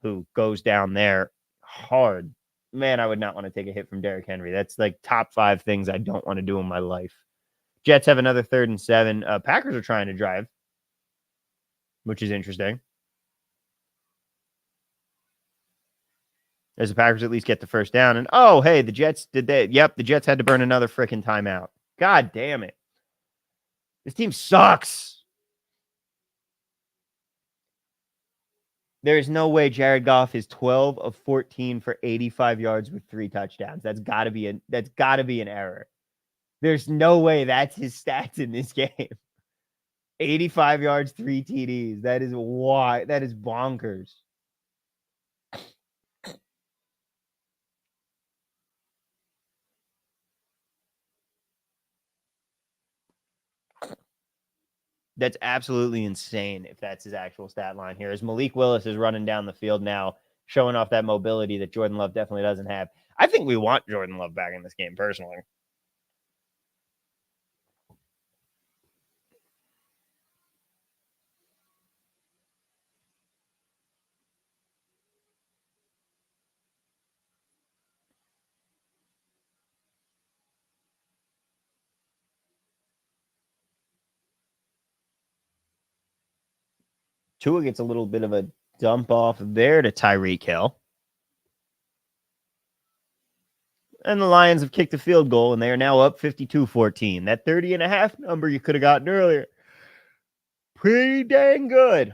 who goes down there hard. Man, I would not want to take a hit from Derrick Henry. That's like top 5 things I don't want to do in my life. Jets have another 3rd and 7. Packers are trying to drive, which is interesting. As the Packers at least get the first down. And oh, hey, the Jets did that. Yep, the Jets had to burn another freaking timeout. God damn it. This team sucks. There's no way Jared Goff is 12 of 14 for 85 yards with 3 touchdowns. That's got to be an error. There's no way that's his stats in this game. 85 yards, 3 TDs. That is why. That is bonkers. That's absolutely insane if that's his actual stat line here. As Malik Willis is running down the field now, showing off that mobility that Jordan Love definitely doesn't have. I think we want Jordan Love back in this game, personally. Tua gets a little bit of a dump off there to Tyreek Hill. And the Lions have kicked a field goal, and they are now up 52-14. That 30.5 number you could have gotten earlier. Pretty dang good.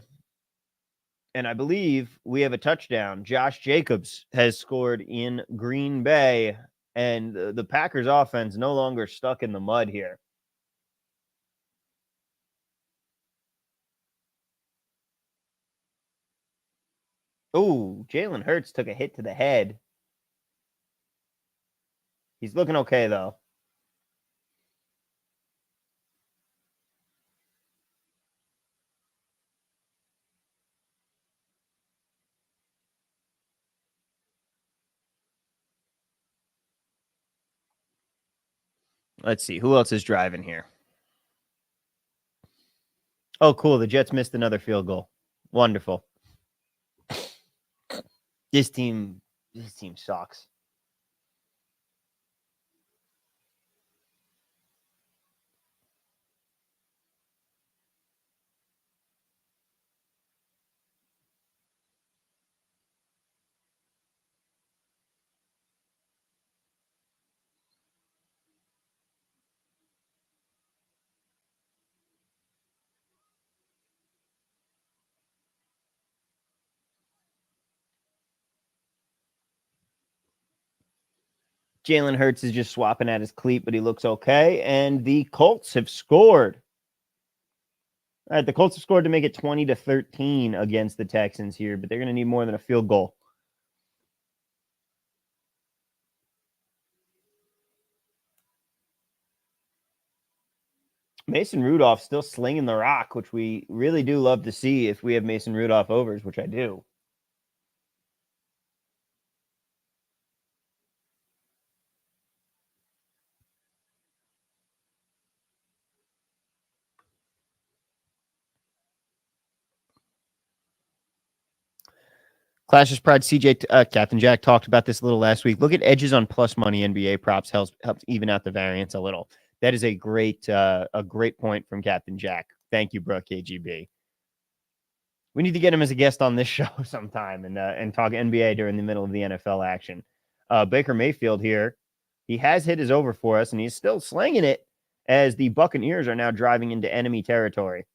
And I believe we have a touchdown. Josh Jacobs has scored in Green Bay, and the Packers offense no longer stuck in the mud here. Oh, Jalen Hurts took a hit to the head. He's looking okay, though. Let's see. Who else is driving here? Oh, cool. The Jets missed another field goal. Wonderful. This team sucks. Jalen Hurts is just swapping at his cleat, but he looks okay. And the Colts have scored. All right, the Colts have scored to make it 20-13 against the Texans here, but they're going to need more than a field goal. Mason Rudolph still slinging the rock, which we really do love to see if we have Mason Rudolph overs, which I do. Clash's Pride CJ Captain Jack talked about this a little last week. Look at edges on plus money NBA props helps even out the variance a little. That is a great point from Captain Jack. Thank you, bro, KGB. We need to get him as a guest on this show sometime and talk NBA during the middle of the NFL action. Baker Mayfield here, he has hit his over for us, and he's still slinging it as the Buccaneers are now driving into enemy territory.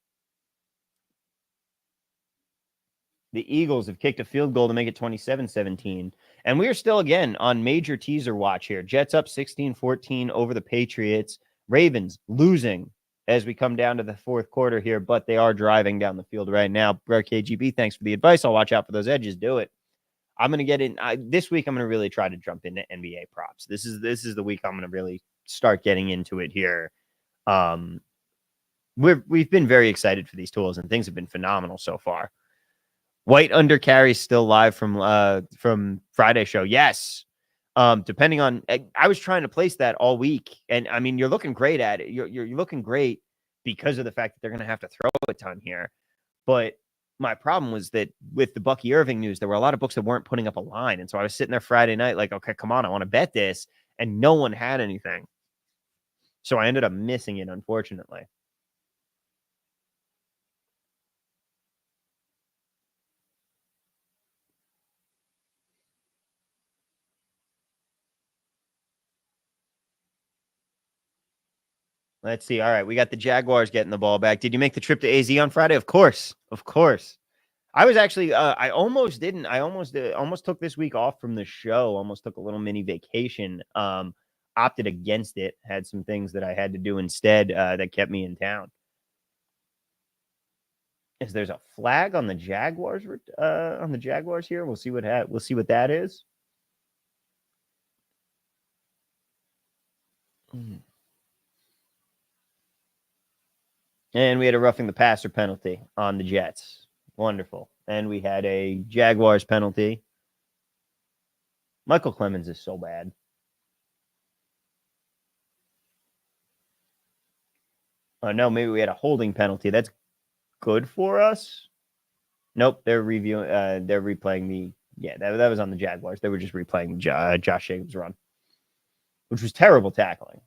The Eagles have kicked a field goal to make it 27-17. And we are still, again, on major teaser watch here. Jets up 16-14 over the Patriots. Ravens losing as we come down to the fourth quarter here, but they are driving down the field right now. Bro, KGB, thanks for the advice. I'll watch out for those edges. Do it. I'm going to get in. This week, I'm going to really try to jump into NBA props. This is the week I'm going to really start getting into it here. We've been very excited for these tools, and things have been phenomenal so far. White under carry still live from Friday show. Yes. Depending on, I was trying to place that all week, and I mean, you're looking great at it. You're looking great because of the fact that they're going to have to throw a ton here. But my problem was that with the Bucky Irving news, there were a lot of books that weren't putting up a line, and so I was sitting there Friday night like, okay, come on, I want to bet this, and no one had anything. So I ended up missing it, unfortunately. Let's see. All right, we got the Jaguars getting the ball back. Did you make the trip to AZ on Friday? Of course. Of course. I was actually I almost didn't. I almost took this week off from the show. Almost took a little mini vacation. Opted against it. Had some things that I had to do instead that kept me in town. Is there's a flag on the Jaguars here? We'll see what that is. And we had a roughing the passer penalty on the Jets. Wonderful. And we had a Jaguars penalty. Michael Clemens is so bad. Oh, no, maybe we had a holding penalty. That's good for us. Nope, they're reviewing. They're replaying the. Yeah, that was on the Jaguars. They were just replaying Josh Jacobs' run, which was terrible tackling.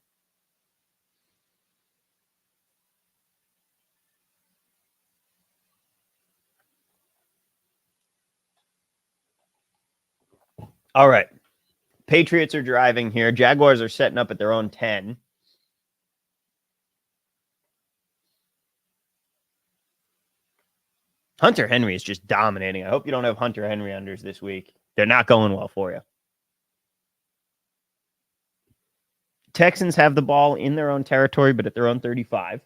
All right, Patriots are driving here. Jaguars are setting up at their own 10. Hunter Henry is just dominating. I hope you don't have Hunter Henry unders this week. They're not going well for you. Texans have the ball in their own territory, but at their own 35.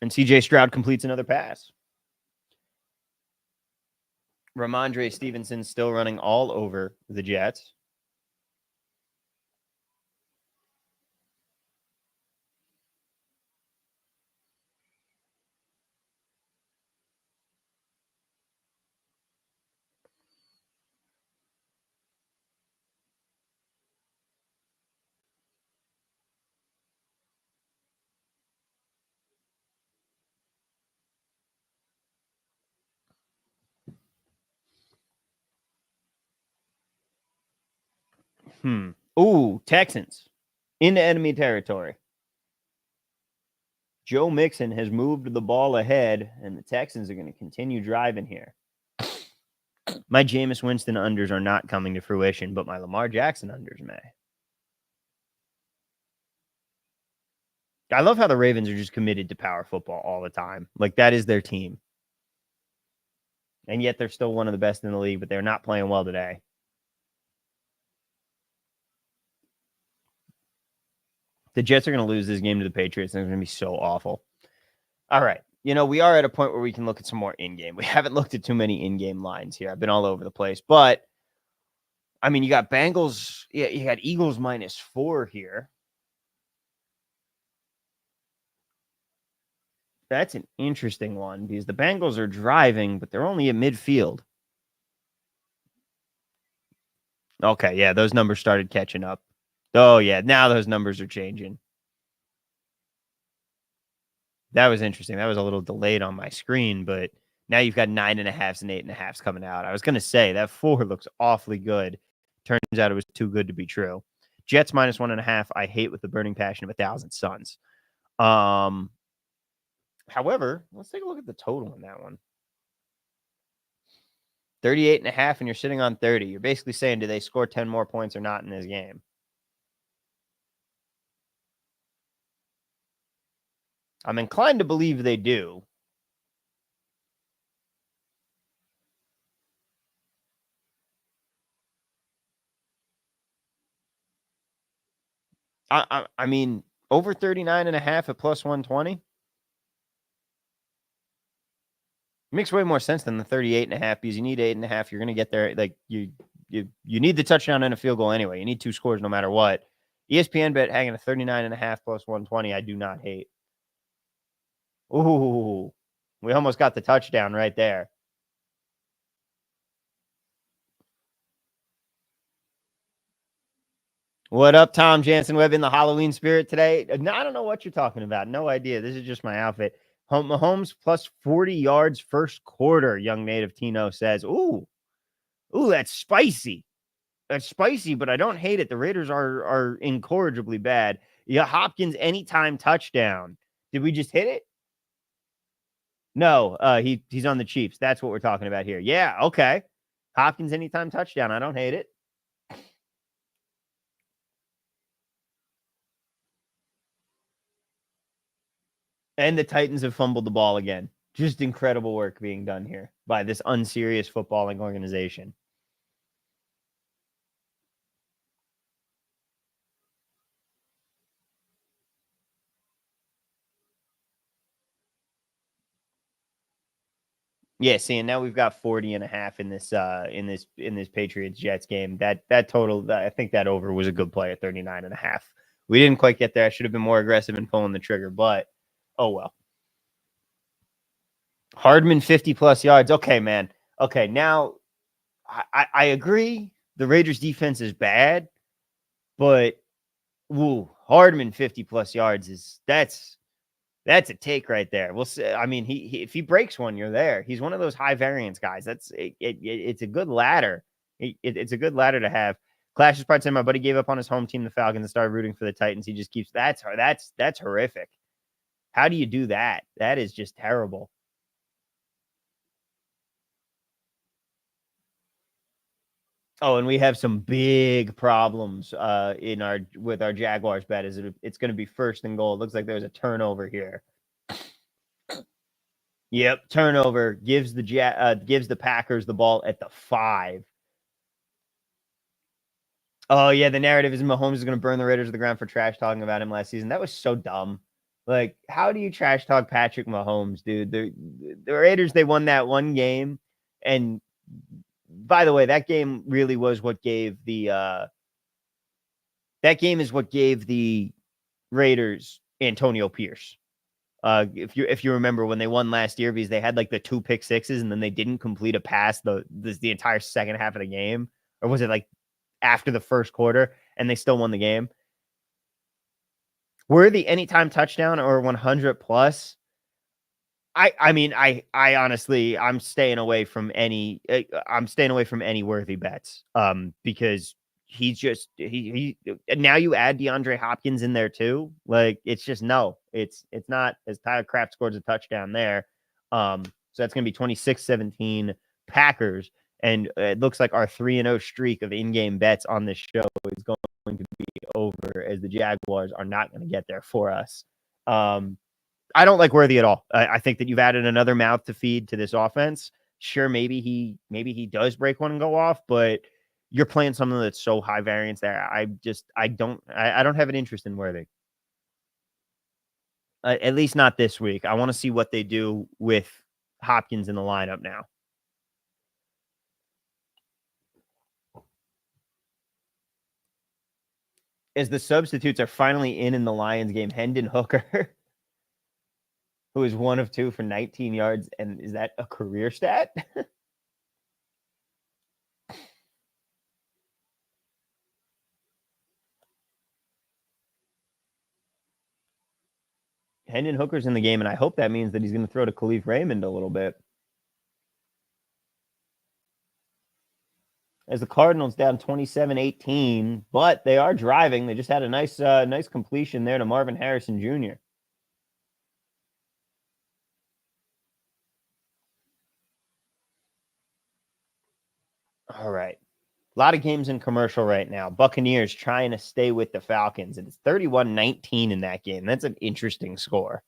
And CJ Stroud completes another pass. Ramondre Stevenson still running all over the Jets. Ooh, Texans into enemy territory. Joe Mixon has moved the ball ahead, and the Texans are going to continue driving here. My Jameis Winston unders are not coming to fruition, but my Lamar Jackson unders may. I love how the Ravens are just committed to power football all the time. Like, that is their team. And yet they're still one of the best in the league, but they're not playing well today. The Jets are going to lose this game to the Patriots, and it's going to be so awful. All right. You know, we are at a point where we can look at some more in-game. We haven't looked at too many in-game lines here. I've been all over the place. But, I mean, you got Bengals. Yeah, you got Eagles -4 here. That's an interesting one because the Bengals are driving, but they're only at midfield. Okay, yeah, those numbers started catching up. Oh, yeah, now those numbers are changing. That was interesting. That was a little delayed on my screen, but now you've got 9.5s and 8.5s coming out. I was going to say that 4 looks awfully good. Turns out it was too good to be true. Jets -1.5. I hate with the burning passion of 1,000 suns. However, let's take a look at the total in that one. 38.5, and you're sitting on 30. You're basically saying, do they score 10 more points or not in this game? I'm inclined to believe they do. I mean, over 39.5 at +120 makes way more sense than the 38.5 because you need 8.5. You're going to get there. Like you need the touchdown and a field goal anyway. You need 2 scores no matter what. ESPN bet hanging a 39.5 +120. I do not hate. Ooh, we almost got the touchdown right there. What up, Tom Jansen Webb in the Halloween spirit today? No, I don't know what you're talking about. No idea. This is just my outfit. Mahomes +40 yards first quarter, young native Tino says. Ooh, that's spicy. That's spicy, but I don't hate it. The Raiders are incorrigibly bad. Yeah, Hopkins anytime touchdown. Did we just hit it? No, he's on the Chiefs. That's what we're talking about here. Yeah, okay. Hopkins anytime touchdown. I don't hate it. And the Titans have fumbled the ball again. Just incredible work being done here by this unserious footballing organization. Yeah, see, and now we've got 40 and a half in this Patriots Jets game. That total, I think that over was a good play at 39 and a half. We didn't quite get there. I should have been more aggressive in pulling the trigger, but oh well. Hardman 50 plus yards. Okay, man. Okay, now I agree. The Raiders defense is bad, but Hardman 50 plus yards that's a take right there. We'll see. I mean, he if he breaks one, you're there. He's one of those high variance guys. It's a good ladder. It's a good ladder to have. Clash is part saying my buddy gave up on his home team, the Falcons, and started rooting for the Titans. He just keeps that's horrific. How do you do that? That is just terrible. Oh, and we have some big problems in our with our Jaguars bet. It's going to be first and goal. It looks like there's a turnover here. Yep, turnover gives the Packers the ball at the 5. Oh yeah, the narrative is Mahomes is going to burn the Raiders to the ground for trash talking about him last season. That was so dumb. Like, how do you trash talk Patrick Mahomes, dude? The Raiders, they won that one game, and by the way, that game really was what gave that game is what gave the Raiders Antonio Pierce. If you remember when they won last year, because they had like the 2 pick sixes and then they didn't complete a pass the entire second half of the game, or was it like after the first quarter and they still won the game? Were the anytime touchdown or 100 plus? I mean I honestly I'm staying away from any worthy bets because he's just he now you add DeAndre Hopkins in there too. Like it's just no. It's not as Tyler Kraft scores a touchdown there. So that's going to be 26-17 Packers, and it looks like our 3-0 streak of in-game bets on this show is going to be over as the Jaguars are not going to get there for us. I don't like Worthy at all. I think that you've added another mouth to feed to this offense. Sure, maybe he does break one and go off, but you're playing something that's so high variance there. I don't have an interest in Worthy. At least not this week. I want to see what they do with Hopkins in the lineup now. As the substitutes are finally in the Lions game, Hendon Hooker, who is 1 of 2 for 19 yards, and is that a career stat? Hendon Hooker's in the game, and I hope that means that he's going to throw to Khalif Raymond a little bit. As the Cardinals down 27-18, but they are driving. They just had a nice completion there to Marvin Harrison Jr. All right. A lot of games in commercial right now. Buccaneers trying to stay with the Falcons, and it's 31-19 in that game. That's an interesting score.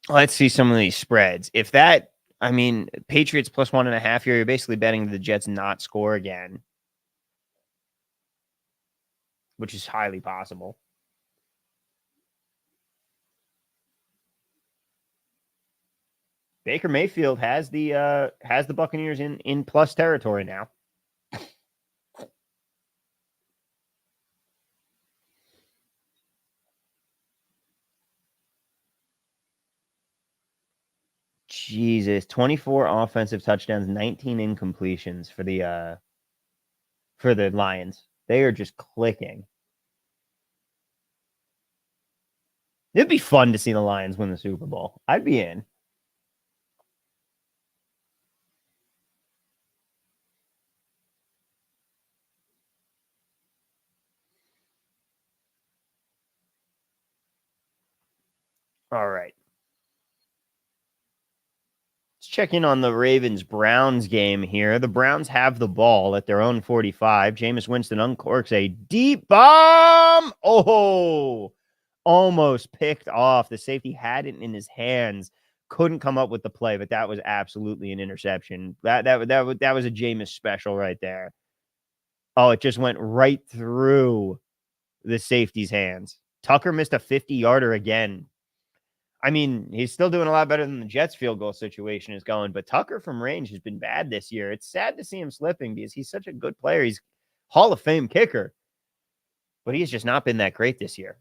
Let's see some of these spreads. I mean, Patriots plus 1.5 here, you're basically betting the Jets not score again, which is highly possible. Baker Mayfield has the Buccaneers in plus territory now. Jesus, 24 offensive touchdowns, 19 incompletions for the Lions. They are just clicking. It'd be fun to see the Lions win the Super Bowl. I'd be in. All right. Let's check in on the Ravens-Browns game here. The Browns have the ball at their own 45. Jameis Winston uncorks a deep bomb. Oh, almost picked off. The safety had it in his hands. Couldn't come up with the play, but that was absolutely an interception. That was a Jameis special right there. Oh, it just went right through the safety's hands. Tucker missed a 50-yarder again. I mean, he's still doing a lot better than the Jets field goal situation is going, but Tucker from range has been bad this year. It's sad to see him slipping because he's such a good player. He's Hall of Fame kicker, but he's just not been that great this year.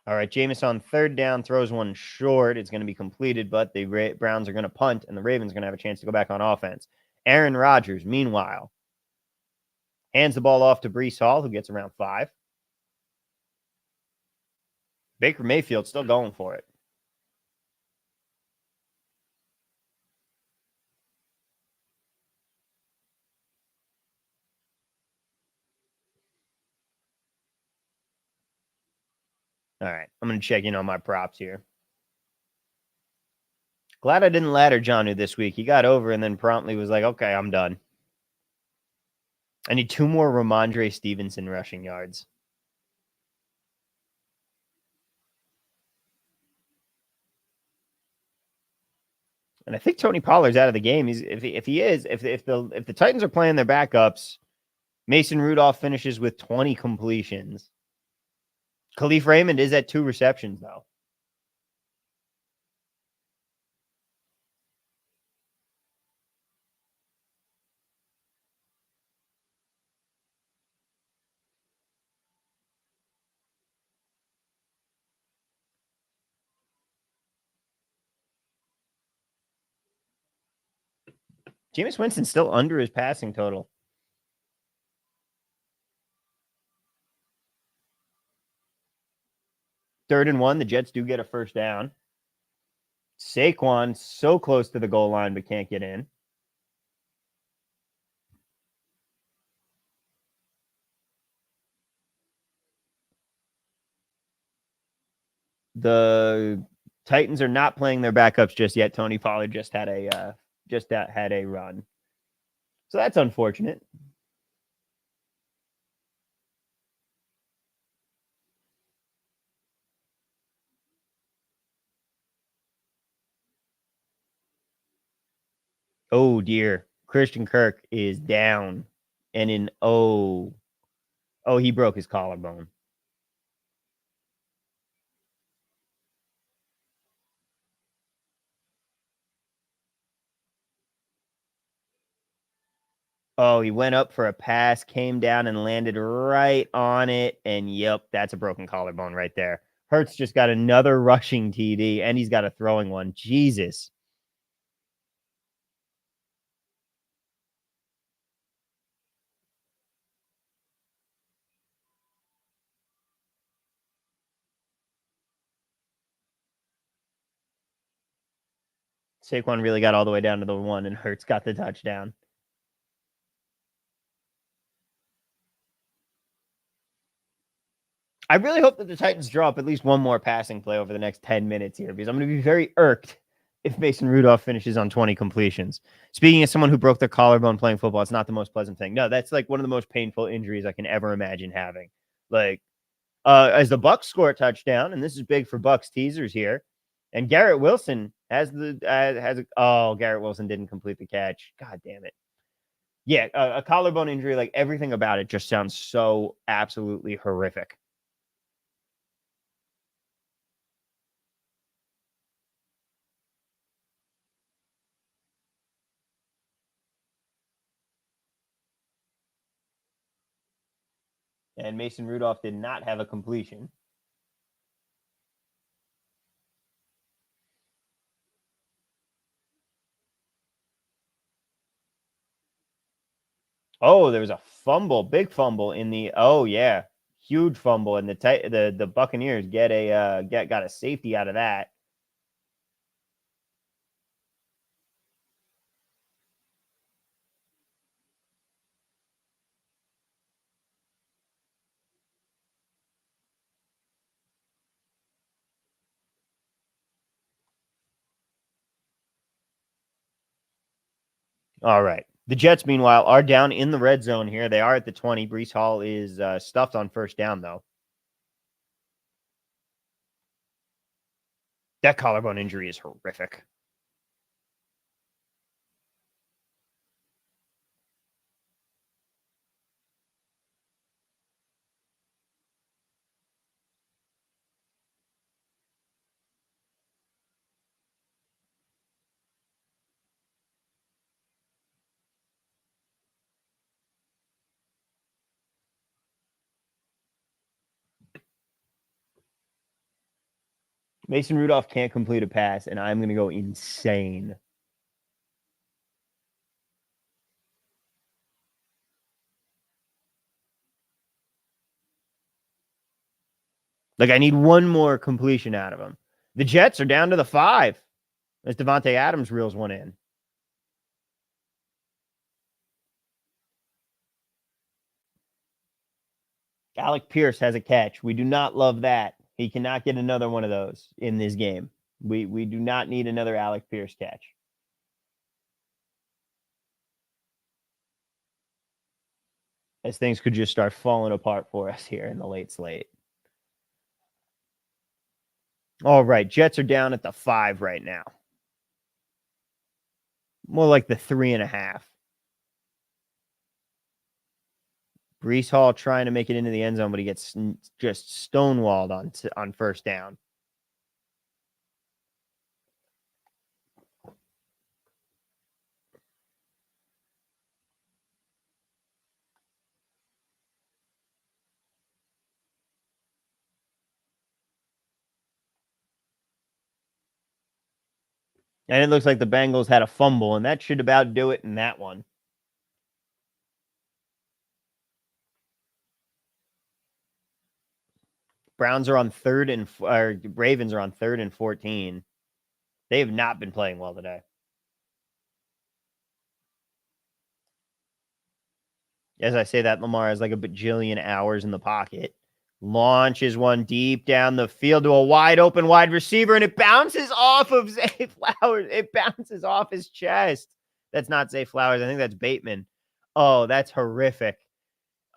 All right, Jameis on third down throws one short. It's going to be completed, but the Browns are going to punt, and the Ravens are going to have a chance to go back on offense. Aaron Rodgers, meanwhile, hands the ball off to Breece Hall, who gets around 5. Baker Mayfield still going for it. All right, I'm going to check in on my props here. Glad I didn't ladder Jonnu this week. He got over and then promptly was like, okay, I'm done. I need 2 more Ramondre Stevenson rushing yards. And I think Tony Pollard's out of the game. If the Titans are playing their backups, Mason Rudolph finishes with 20 completions. Khalif Raymond is at 2 receptions, though. Jameis Winston's still under his passing total. Third and 1, the Jets do get a first down. Saquon so close to the goal line but can't get in. The Titans are not playing their backups just yet. Tony Pollard just had a run. So that's unfortunate. Oh dear. Christian Kirk is down. And he broke his collarbone. Oh, he went up for a pass, came down and landed right on it. And yep, that's a broken collarbone right there. Hurts just got another rushing TD and he's got a throwing one. Jesus. Saquon really got all the way down to the 1 and Hurts got the touchdown. I really hope that the Titans draw up at least one more passing play over the next 10 minutes here because I'm going to be very irked if Mason Rudolph finishes on 20 completions. Speaking as someone who broke their collarbone playing football, it's not the most pleasant thing. No, that's like one of the most painful injuries I can ever imagine having. Like, as the Bucks score a touchdown, and this is big for Bucks teasers here, and Garrett Wilson Garrett Wilson didn't complete the catch. God damn it. Yeah, a collarbone injury, like everything about it just sounds so absolutely horrific. And Mason Rudolph did not have a completion. Oh, there was a fumble, big fumble in the. Oh yeah, huge fumble, and the Buccaneers got a safety out of that. All right. The Jets, meanwhile, are down in the red zone here. They are at the 20. Brees Hall is stuffed on first down, though. That collarbone injury is horrific. Mason Rudolph can't complete a pass, and I'm going to go insane. Like, I need one more completion out of him. The Jets are down to the 5 as Devontae Adams reels one in. Alec Pierce has a catch. We do not love that. He cannot get another one of those in this game. We do not need another Alec Pierce catch. As things could just start falling apart for us here in the late slate. All right, Jets are down at the 5 right now. More like the 3.5. Brees Hall trying to make it into the end zone, but he gets just stonewalled on first down. And it looks like the Bengals had a fumble, and that should about do it in that one. Browns are on Ravens are on 3rd and 14. They have not been playing well today. As I say that, Lamar has like a bajillion hours in the pocket. Launches one deep down the field to a wide open wide receiver, and it bounces off of Zay Flowers. It bounces off his chest. That's not Zay Flowers. I think that's Bateman. Oh, that's horrific.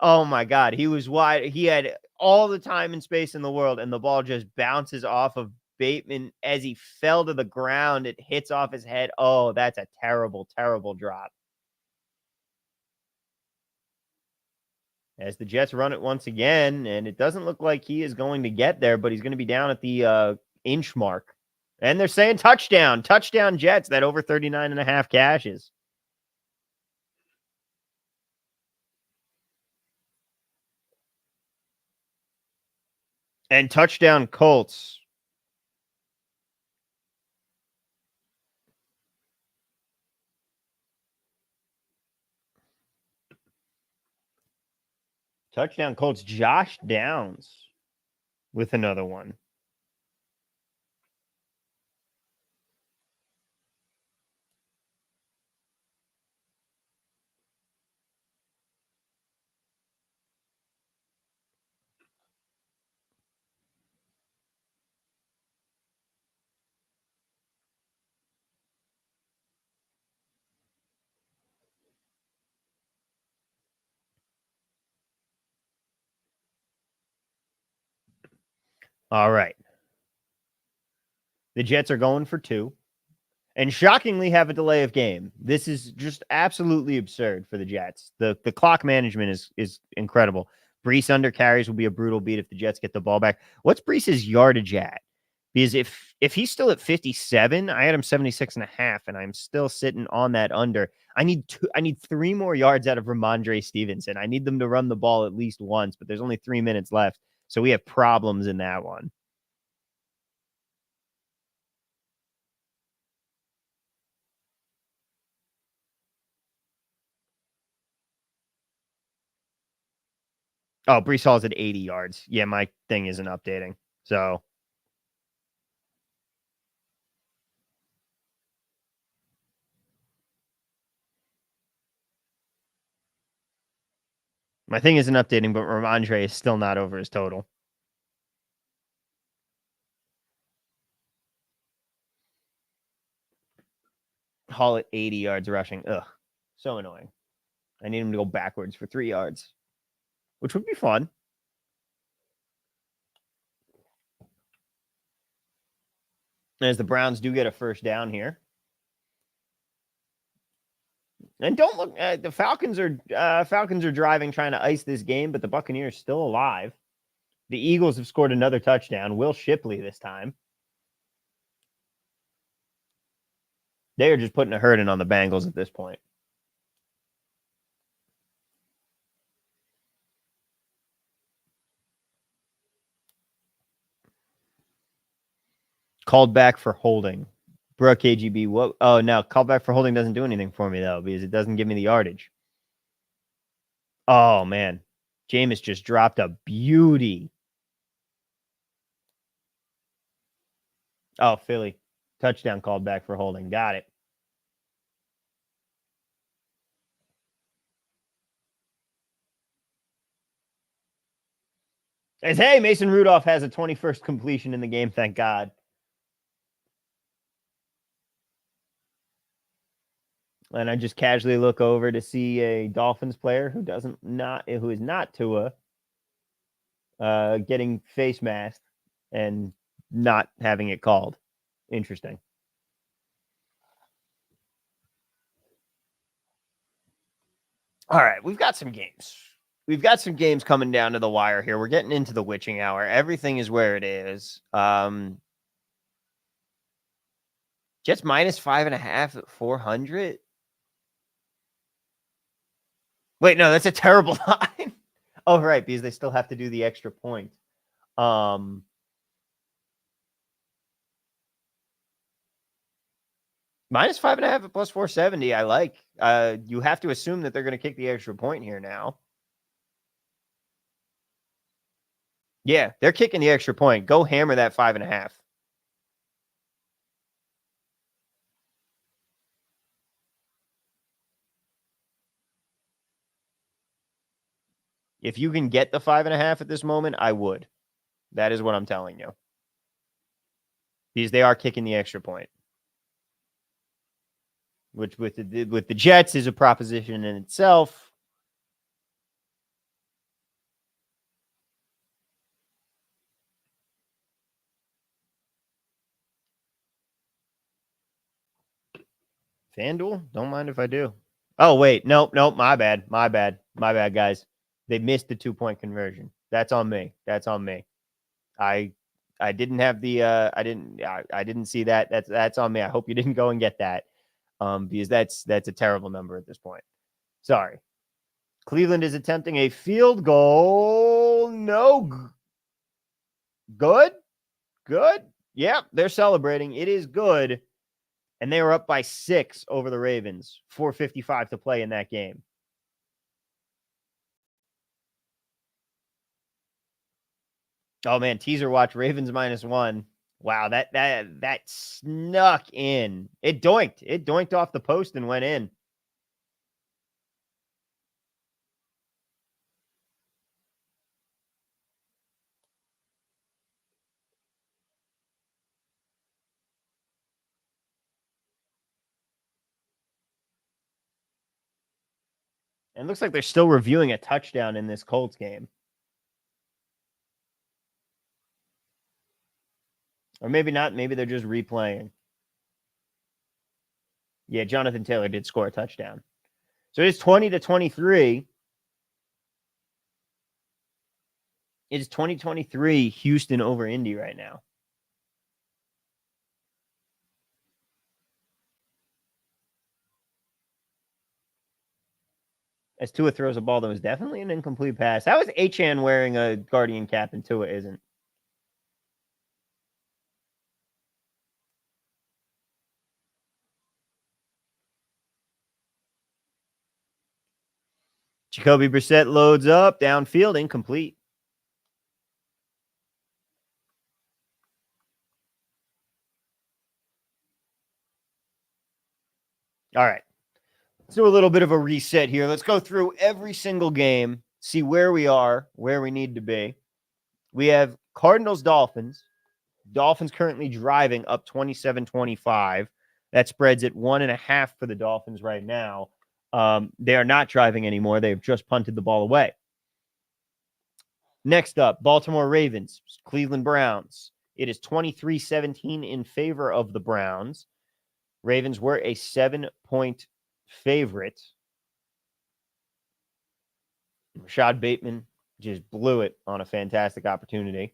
Oh my God. He was wide. He had all the time and space in the world, and the ball just bounces off of Bateman as he fell to the ground. It hits off his head. Oh, that's a terrible, terrible drop. As the Jets run it once again, and it doesn't look like he is going to get there, but he's going to be down at the inch mark. And they're saying touchdown Jets, that over 39.5 cashes. And touchdown Colts. Touchdown Colts, Josh Downs with another one. All right. The Jets are going for 2 and shockingly have a delay of game. This is just absolutely absurd for the Jets. The clock management is incredible. Brees under carries will be a brutal beat if the Jets get the ball back. What's Brees's yardage at? Because if he's still at 57, I had him 76.5, and I'm still sitting on that under. I need 3 more yards out of Ramondre Stevenson. I need them to run the ball at least once, but there's only 3 minutes left. So we have problems in that one. Oh, Brees Hall's at 80 yards. Yeah, my thing isn't updating. So my thing isn't updating, but Ramondre is still not over his total. Hall at 80 yards rushing. Ugh. So annoying. I need him to go backwards for 3 yards, which would be fun. As the Browns do get a first down here. And don't look. The Falcons are driving, trying to ice this game, but the Buccaneers still alive. The Eagles have scored another touchdown. Will Shipley this time. They are just putting a hurting on the Bengals at this point. Called back for holding. Brooke KGB. What? Oh no, called back for holding doesn't do anything for me though, because it doesn't give me the yardage. Oh man, Jameis just dropped a beauty. Oh, Philly. Touchdown called back for holding. Got it. As hey, Mason Rudolph has a 21st completion in the game, thank God. And I just casually look over to see a Dolphins player who is not Tua getting face masked and not having it called. Interesting. All right, we've got some games. We've got some games coming down to the wire here. We're getting into the witching hour. Everything is where it is. Jets minus 5.5 at 400. Wait, no, that's a terrible line. Oh, right, because they still have to do the extra point. Minus 5.5 at plus 470. I like. You have to assume that they're going to kick the extra point here now. Yeah, they're kicking the extra point. Go hammer that 5.5. If you can get the 5.5 at this moment, I would. That is what I'm telling you. Because they are kicking the extra point. Which with the Jets is a proposition in itself. FanDuel? Don't mind if I do. Oh, wait. Nope. My bad, guys. They missed the 2-point conversion. That's on me. I didn't have the I didn't see that. That's on me. I hope you didn't go and get that. Because that's a terrible number at this point. Sorry. Cleveland is attempting a field goal. No. Good. Yeah, they're celebrating. It is good. And they were up by 6 over the Ravens. 4:55 to play in that game. Oh man, teaser watch Ravens -1. Wow, that snuck in. It doinked off the post and went in. And it looks like they're still reviewing a touchdown in this Colts game. Or maybe not. Maybe they're just replaying. Yeah, Jonathan Taylor did score a touchdown. So it's 20-23. It is 2023 Houston over Indy right now. As Tua throws a ball that was definitely an incomplete pass. That was Achane wearing a Guardian cap and Tua isn't. Jacoby Brissett loads up, downfield, incomplete. All right. Let's do a little bit of a reset here. Let's go through every single game, see where we are, where we need to be. We have Cardinals, Dolphins. Dolphins currently driving up 27-25. That spreads at 1.5 for the Dolphins right now. They are not driving anymore. They've just punted the ball away. Next up, Baltimore Ravens, Cleveland Browns. It is 23-17 in favor of the Browns. Ravens were a 7-point favorite. Rashad Bateman just blew it on a fantastic opportunity.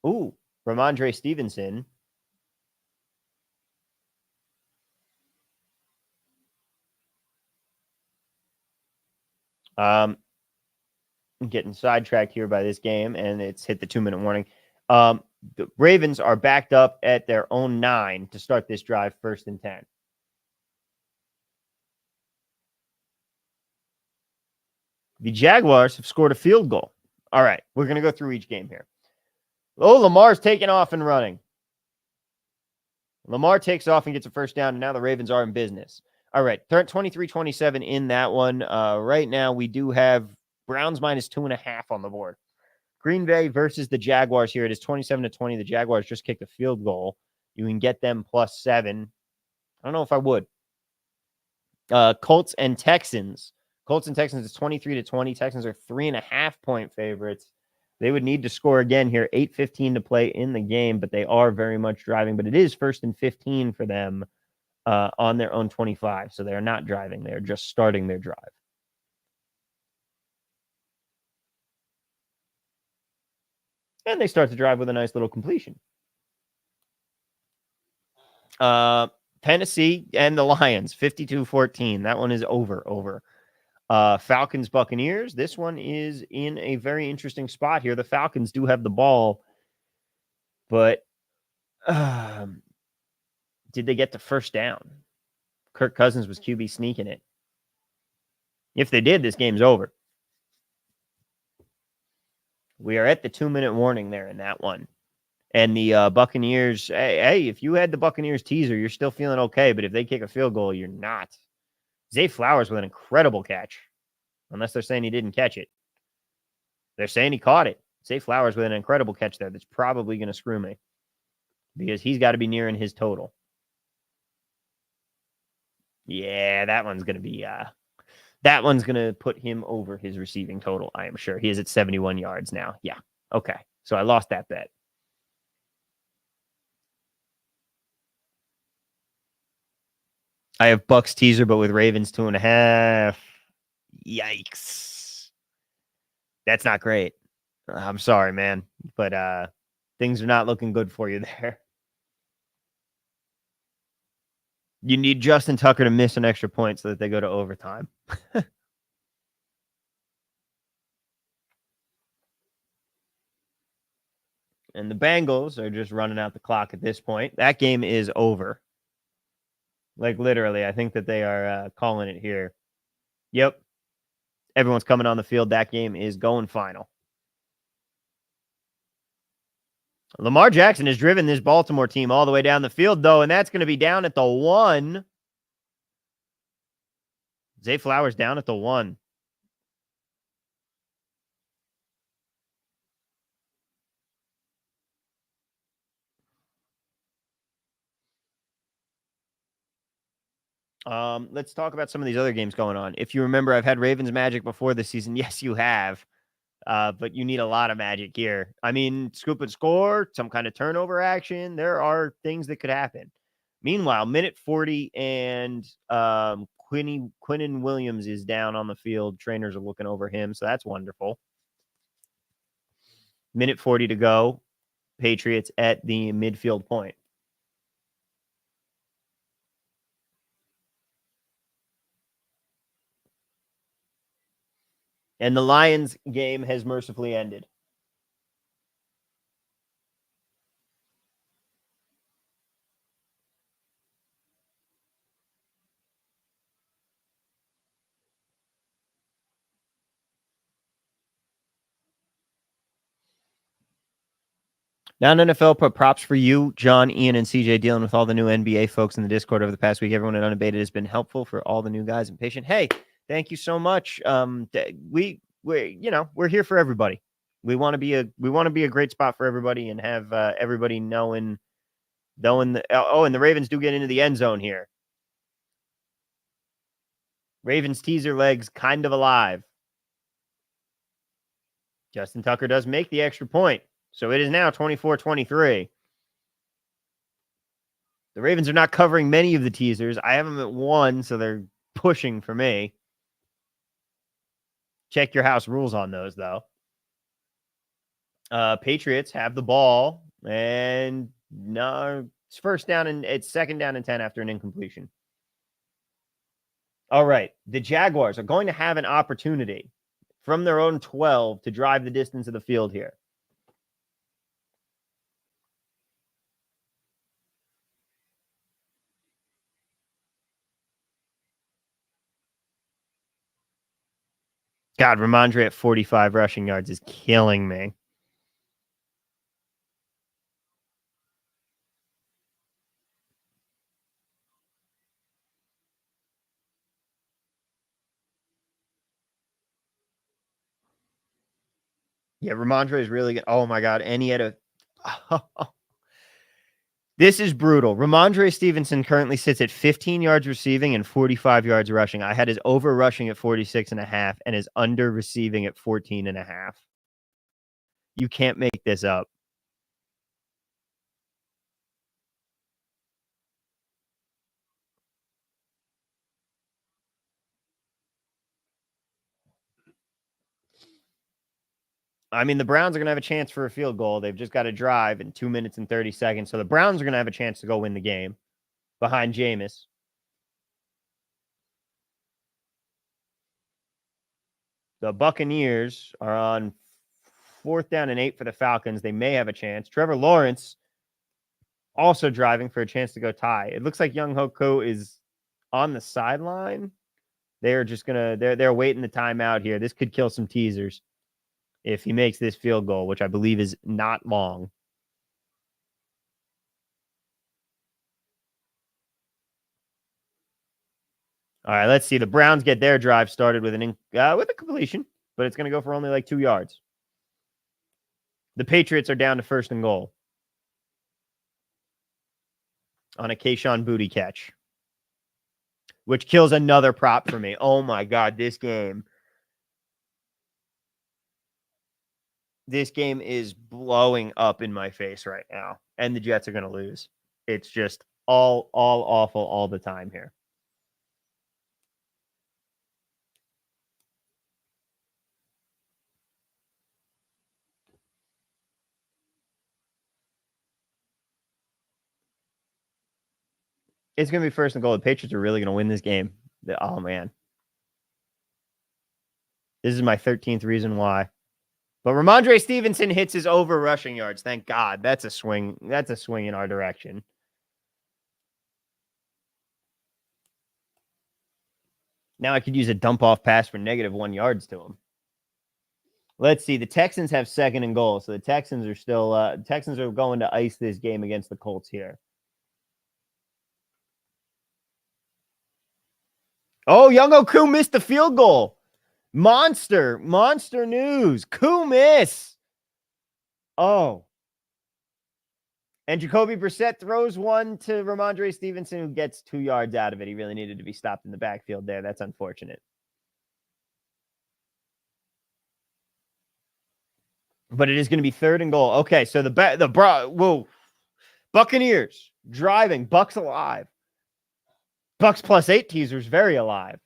Ooh, Ramondre Stevenson. I'm getting sidetracked here by this game, and it's hit the 2-minute warning. The Ravens are backed up at their own 9 to start this drive, 1st and 10. The Jaguars have scored a field goal. All right, we're going to go through each game here. Oh, Lamar's taking off and running. Lamar takes off and gets a first down, and now the Ravens are in business. All right, 23-27 in that one. Right now, we do have Browns minus 2.5 on the board. Green Bay versus the Jaguars here. It is 27-20. The Jaguars just kicked a field goal. You can get them +7. I don't know if I would. Colts and Texans. Colts and Texans is 23-20. Texans are 3.5-point favorites. They would need to score again here. 8:15 to play in the game, but they are very much driving. But it is 1st and 15 for them on their own 25. So they're not driving. They're just starting their drive. And they start the drive with a nice little completion. Tennessee and the Lions, 52-14. That one is over. Falcons, Buccaneers. This one is in a very interesting spot here. The Falcons do have the ball, but did they get the first down? Kirk Cousins was QB sneaking it. If they did, this game's over. We are at the 2-minute warning there in that one. And the Buccaneers, hey, if you had the Buccaneers teaser, you're still feeling okay. But if they kick a field goal, you're not. Zay Flowers with an incredible catch. Unless they're saying he didn't catch it. They're saying he caught it. Zay Flowers with an incredible catch there. That's probably going to screw me. Because he's got to be nearing his total. Yeah, that one's going to be... that one's going to put him over his receiving total, I am sure. He is at 71 yards now. Yeah, okay. So I lost that bet. I have Bucks teaser, but with Ravens 2.5. Yikes. That's not great. I'm sorry, man. But things are not looking good for you there. You need Justin Tucker to miss an extra point so that they go to overtime. And the Bengals are just running out the clock at this point. That game is over. Like, literally, I think that they are calling it here. Yep. Everyone's coming on the field. That game is going final. Lamar Jackson has driven this Baltimore team all the way down the field, though, and that's going to be down at the 1. Zay Flowers down at the 1. Let's talk about some of these other games going on. If you remember, I've had Ravens Magic before this season. Yes, you have. But you need a lot of magic here. I mean, scoop and score, some kind of turnover action. There are things that could happen. Meanwhile, minute 40 and Quinnen Williams is down on the field. Trainers are looking over him, so that's wonderful. Minute 40 to go. Patriots at the midfield point. And the Lions game has mercifully ended. Non-NFL props for you, John, Ian, and CJ, dealing with all the new NBA folks in the Discord over the past week. Everyone at Unabated has been helpful for all the new guys and patient. Hey, thank you so much. We're here for everybody. We want to be a great spot for everybody and have everybody knowing and the Ravens do get into the end zone here. Ravens teaser legs kind of alive. Justin Tucker does make the extra point. So it is now 24-23. The Ravens are not covering many of the teasers. I have them at 1, so they're pushing for me. Check your house rules on those, though. Patriots have the ball, and no, it's first down, and it's second down and 10 after an incompletion. All right. The Jaguars are going to have an opportunity from their own 12 to drive the distance of the field here. God, Ramondre at 45 rushing yards is killing me. Yeah, Ramondre is really good. Oh, my God. And he had a... This is brutal. Ramondre Stevenson currently sits at 15 yards receiving and 45 yards rushing. I had his over rushing at 46.5 and his under receiving at 14.5. You can't make this up. I mean, the Browns are going to have a chance for a field goal. They've just got to drive in 2 minutes and 30 seconds. So the Browns are going to have a chance to go win the game behind Jameis. The Buccaneers are on 4th down and 8 for the Falcons. They may have a chance. Trevor Lawrence also driving for a chance to go tie. It looks like Young Hoku is on the sideline. They're just going to, they're waiting the timeout here. This could kill some teasers if he makes this field goal, which I believe is not long. All right, let's see. The Browns get their drive started with with a completion, but it's going to go for only like 2 yards. The Patriots are down to 1st and goal on a Kayshon Boutte catch, which kills another prop for me. Oh my God, this game is blowing up in my face right now, and the Jets are going to lose. It's just all awful all the time here. It's going to be 1st and goal. The Patriots are really going to win this game. Oh, man. This is my 13th reason why. But Ramondre Stevenson hits his over rushing yards. Thank God. That's a swing. That's a swing in our direction. Now I could use a dump off pass for -1 yards to him. Let's see. The Texans have 2nd and goal. So the Texans are still Texans are going to ice this game against the Colts here. Oh, Young Oku missed the field goal. Monster news. Koo miss. Oh. And Jacoby Brissett throws one to Ramondre Stevenson, who gets 2 yards out of it. He really needed to be stopped in the backfield there. That's unfortunate. But it is going to be 3rd and goal. Okay, so whoa. Buccaneers driving. Bucks alive. Bucks +8 teasers very alive.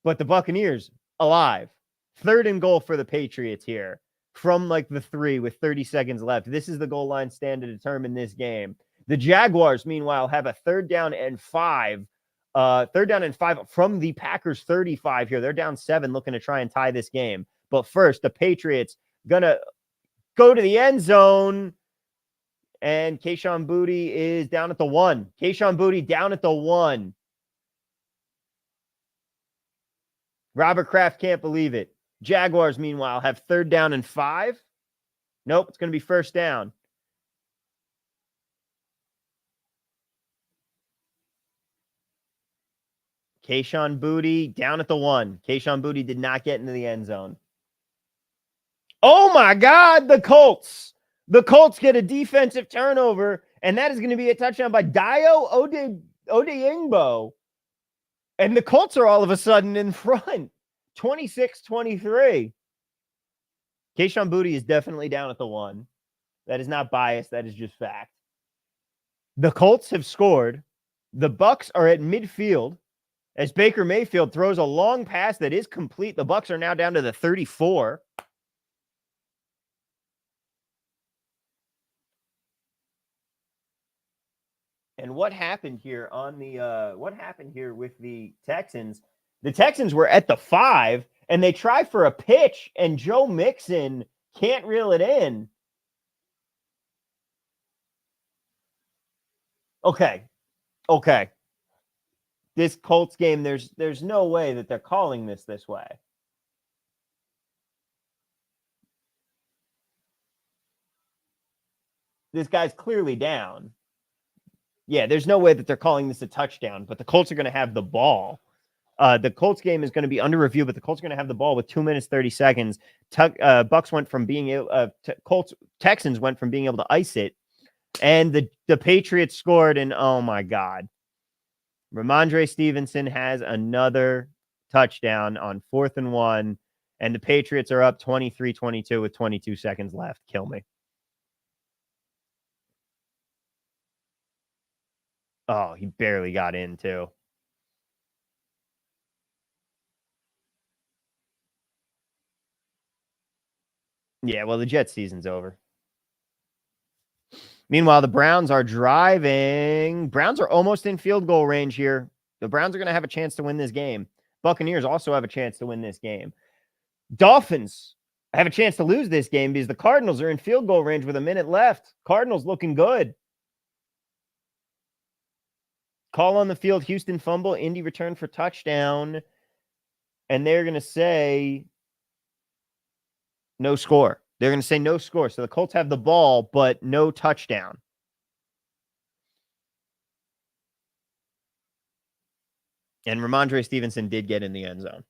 But the Buccaneers alive. 3rd and goal for the Patriots here from like the 3 with 30 seconds left. This is the goal line stand to determine this game. The Jaguars, meanwhile, have a 3rd down and 5. 3rd down and 5 from the Packers 35 here. They're down 7, looking to try and tie this game. But first, the Patriots gonna go to the end zone. And Kayshon Boutte is down at the 1. Kayshon Boutte down at the 1. Robert Kraft can't believe it. Jaguars, meanwhile, have 3rd down and 5. Nope, it's going to be 1st down. Kayshon Boutte down at the 1. Kayshon Boutte did not get into the end zone. Oh my God, the Colts. The Colts get a defensive turnover, and that is going to be a touchdown by Dayo Odeyingbo. And the Colts are all of a sudden in front, 26-23. Kayshon Boutte is definitely down at the 1. That is not biased. That is just fact. The Colts have scored. The Bucs are at midfield as Baker Mayfield throws a long pass that is complete. The Bucs are now down to the 34. And what happened here on the what happened here with the Texans? The Texans were at the 5 and they try for a pitch and Joe Mixon can't reel it in. Okay. This Colts game, there's no way that they're calling this way. This guy's clearly down. Yeah, there's no way that they're calling this a touchdown, but the Colts are going to have the ball. The Colts game is going to be under review, but the Colts are going to have the ball with 2 minutes 30 seconds. Bucks went from being able, Texans went from being able to ice it, and the Patriots scored. And oh my God, Ramondre Stevenson has another touchdown on 4th and 1, and the Patriots are up 23-22 with 22 seconds left. Kill me. Oh, he barely got in too. Yeah, well, the Jets season's over. Meanwhile, the Browns are driving. Browns are almost in field goal range here. The Browns are going to have a chance to win this game. Buccaneers also have a chance to win this game. Dolphins have a chance to lose this game because the Cardinals are in field goal range with a minute left. Cardinals looking good. Call on the field, Houston fumble, Indy return for touchdown. And they're going to say no score. They're going to say no score. So the Colts have the ball, but no touchdown. And Ramondre Stevenson did get in the end zone.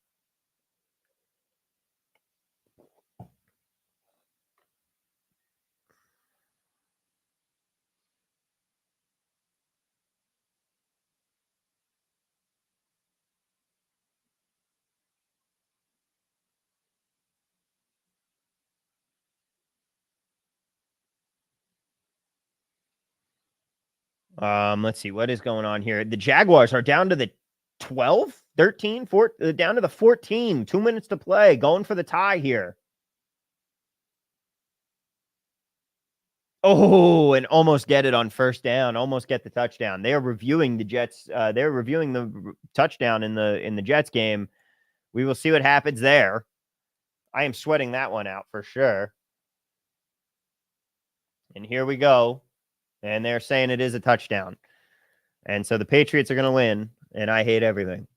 Let's see what is going on here. The Jaguars are down to the 12, 13, 14, down to the 14. 2 minutes to play. Going for the tie here. Oh, and almost get it on first down. Almost get the touchdown. They are reviewing the Jets. They're reviewing the touchdown in the Jets game. We will see what happens there. I am sweating that one out for sure. And here we go. And they're saying it is a touchdown. And so the Patriots are going to win. And I hate everything.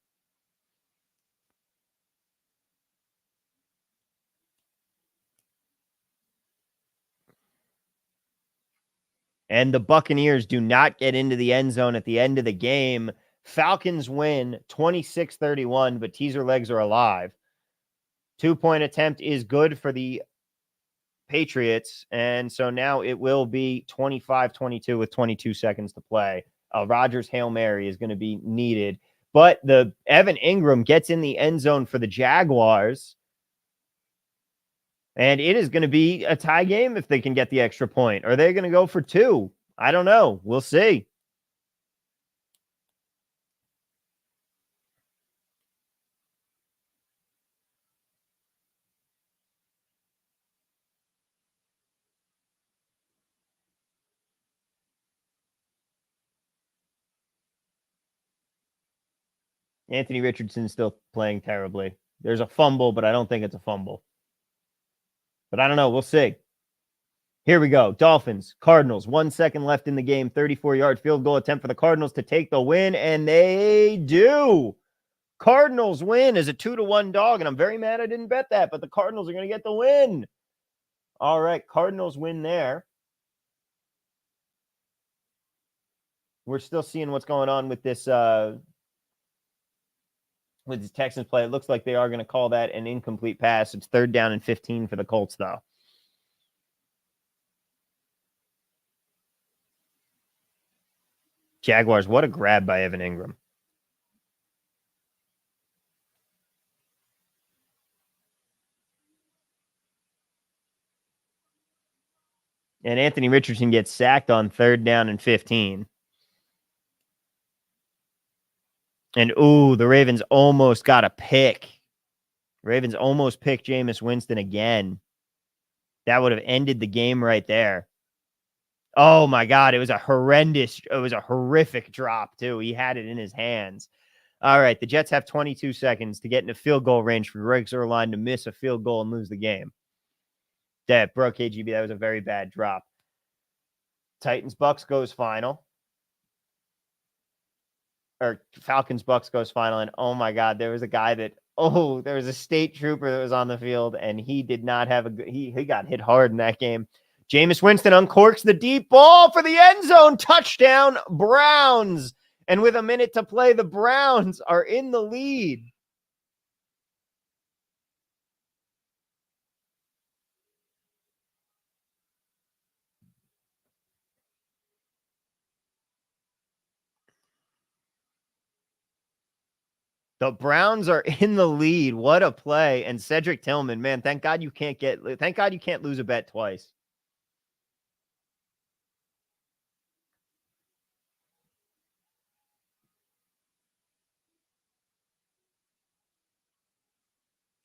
And the Buccaneers do not get into the end zone at the end of the game. Falcons win 26-31, but teaser legs are alive. 2-point attempt is good for the Patriots. And so now it will be 25-22 with 22 seconds to play. Rodgers Hail Mary is going to be needed. But the Evan Ingram gets in the end zone for the Jaguars. And it is going to be a tie game if they can get the extra point. Are they going to go for 2? I don't know. We'll see. Anthony Richardson's still playing terribly. There's a fumble, but I don't think it's a fumble. But I don't know. We'll see. Here we go. Dolphins, Cardinals. 1 second left in the game. 34-yard field goal attempt for the Cardinals to take the win, and they do. Cardinals win as a 2-1 dog, and I'm very mad I didn't bet that, but the Cardinals are going to get the win. All right, Cardinals win there. We're still seeing what's going on with this Texans play. It looks like they are going to call that an incomplete pass. It's 3rd down and 15 for the Colts, though. Jaguars, what a grab by Evan Ingram. And Anthony Richardson gets sacked on 3rd down and 15. And, the Ravens almost got a pick. Ravens almost picked Jameis Winston again. That would have ended the game right there. Oh, my God. It was a horrific drop, too. He had it in his hands. All right, the Jets have 22 seconds to get into field goal range for Greg Zuerlein to miss a field goal and lose the game. That broke KGB. That was a very bad drop. Titans-Bucks goes final. Or Falcons-Bucks goes final. And, oh, my God, there was a guy there was a state trooper that was on the field, and he did not have a good – he got hit hard in that game. Jameis Winston uncorks the deep ball for the end zone. Touchdown, Browns. And with a minute to play, the Browns are in the lead. The Browns are in the lead. What a play. And Cedric Tillman, man, thank God you can't lose a bet twice.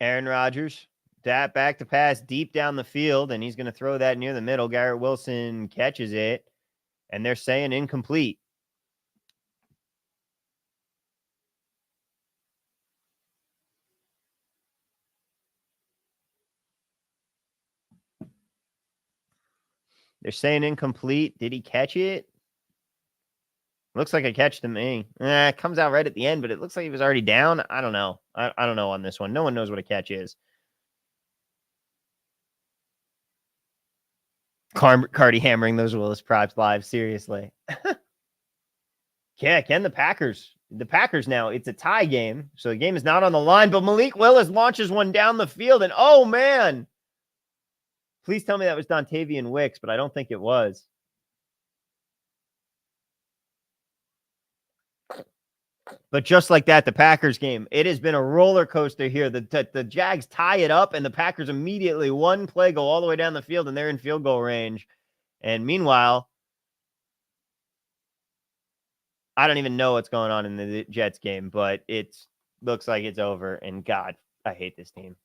Aaron Rodgers, that back to pass deep down the field, and he's going to throw that near the middle. Garrett Wilson catches it, and they're saying incomplete. They're saying incomplete. Did he catch it? Looks like a catch to me. It comes out right at the end, but it looks like he was already down. I don't know. I don't know on this one. No one knows what a catch is. Cardi hammering those Willis props live. Seriously. Yeah, can the Packers now, it's a tie game, so the game is not on the line, but Malik Willis launches one down the field, and oh, man. Please tell me that was Dontavian Wicks, but I don't think it was. But just like that, the Packers game, it has been a roller coaster here. The Jags tie it up, and the Packers immediately, one play, go all the way down the field, and they're in field goal range. And meanwhile, I don't even know what's going on in the Jets game, but it looks like it's over. And God, I hate this team.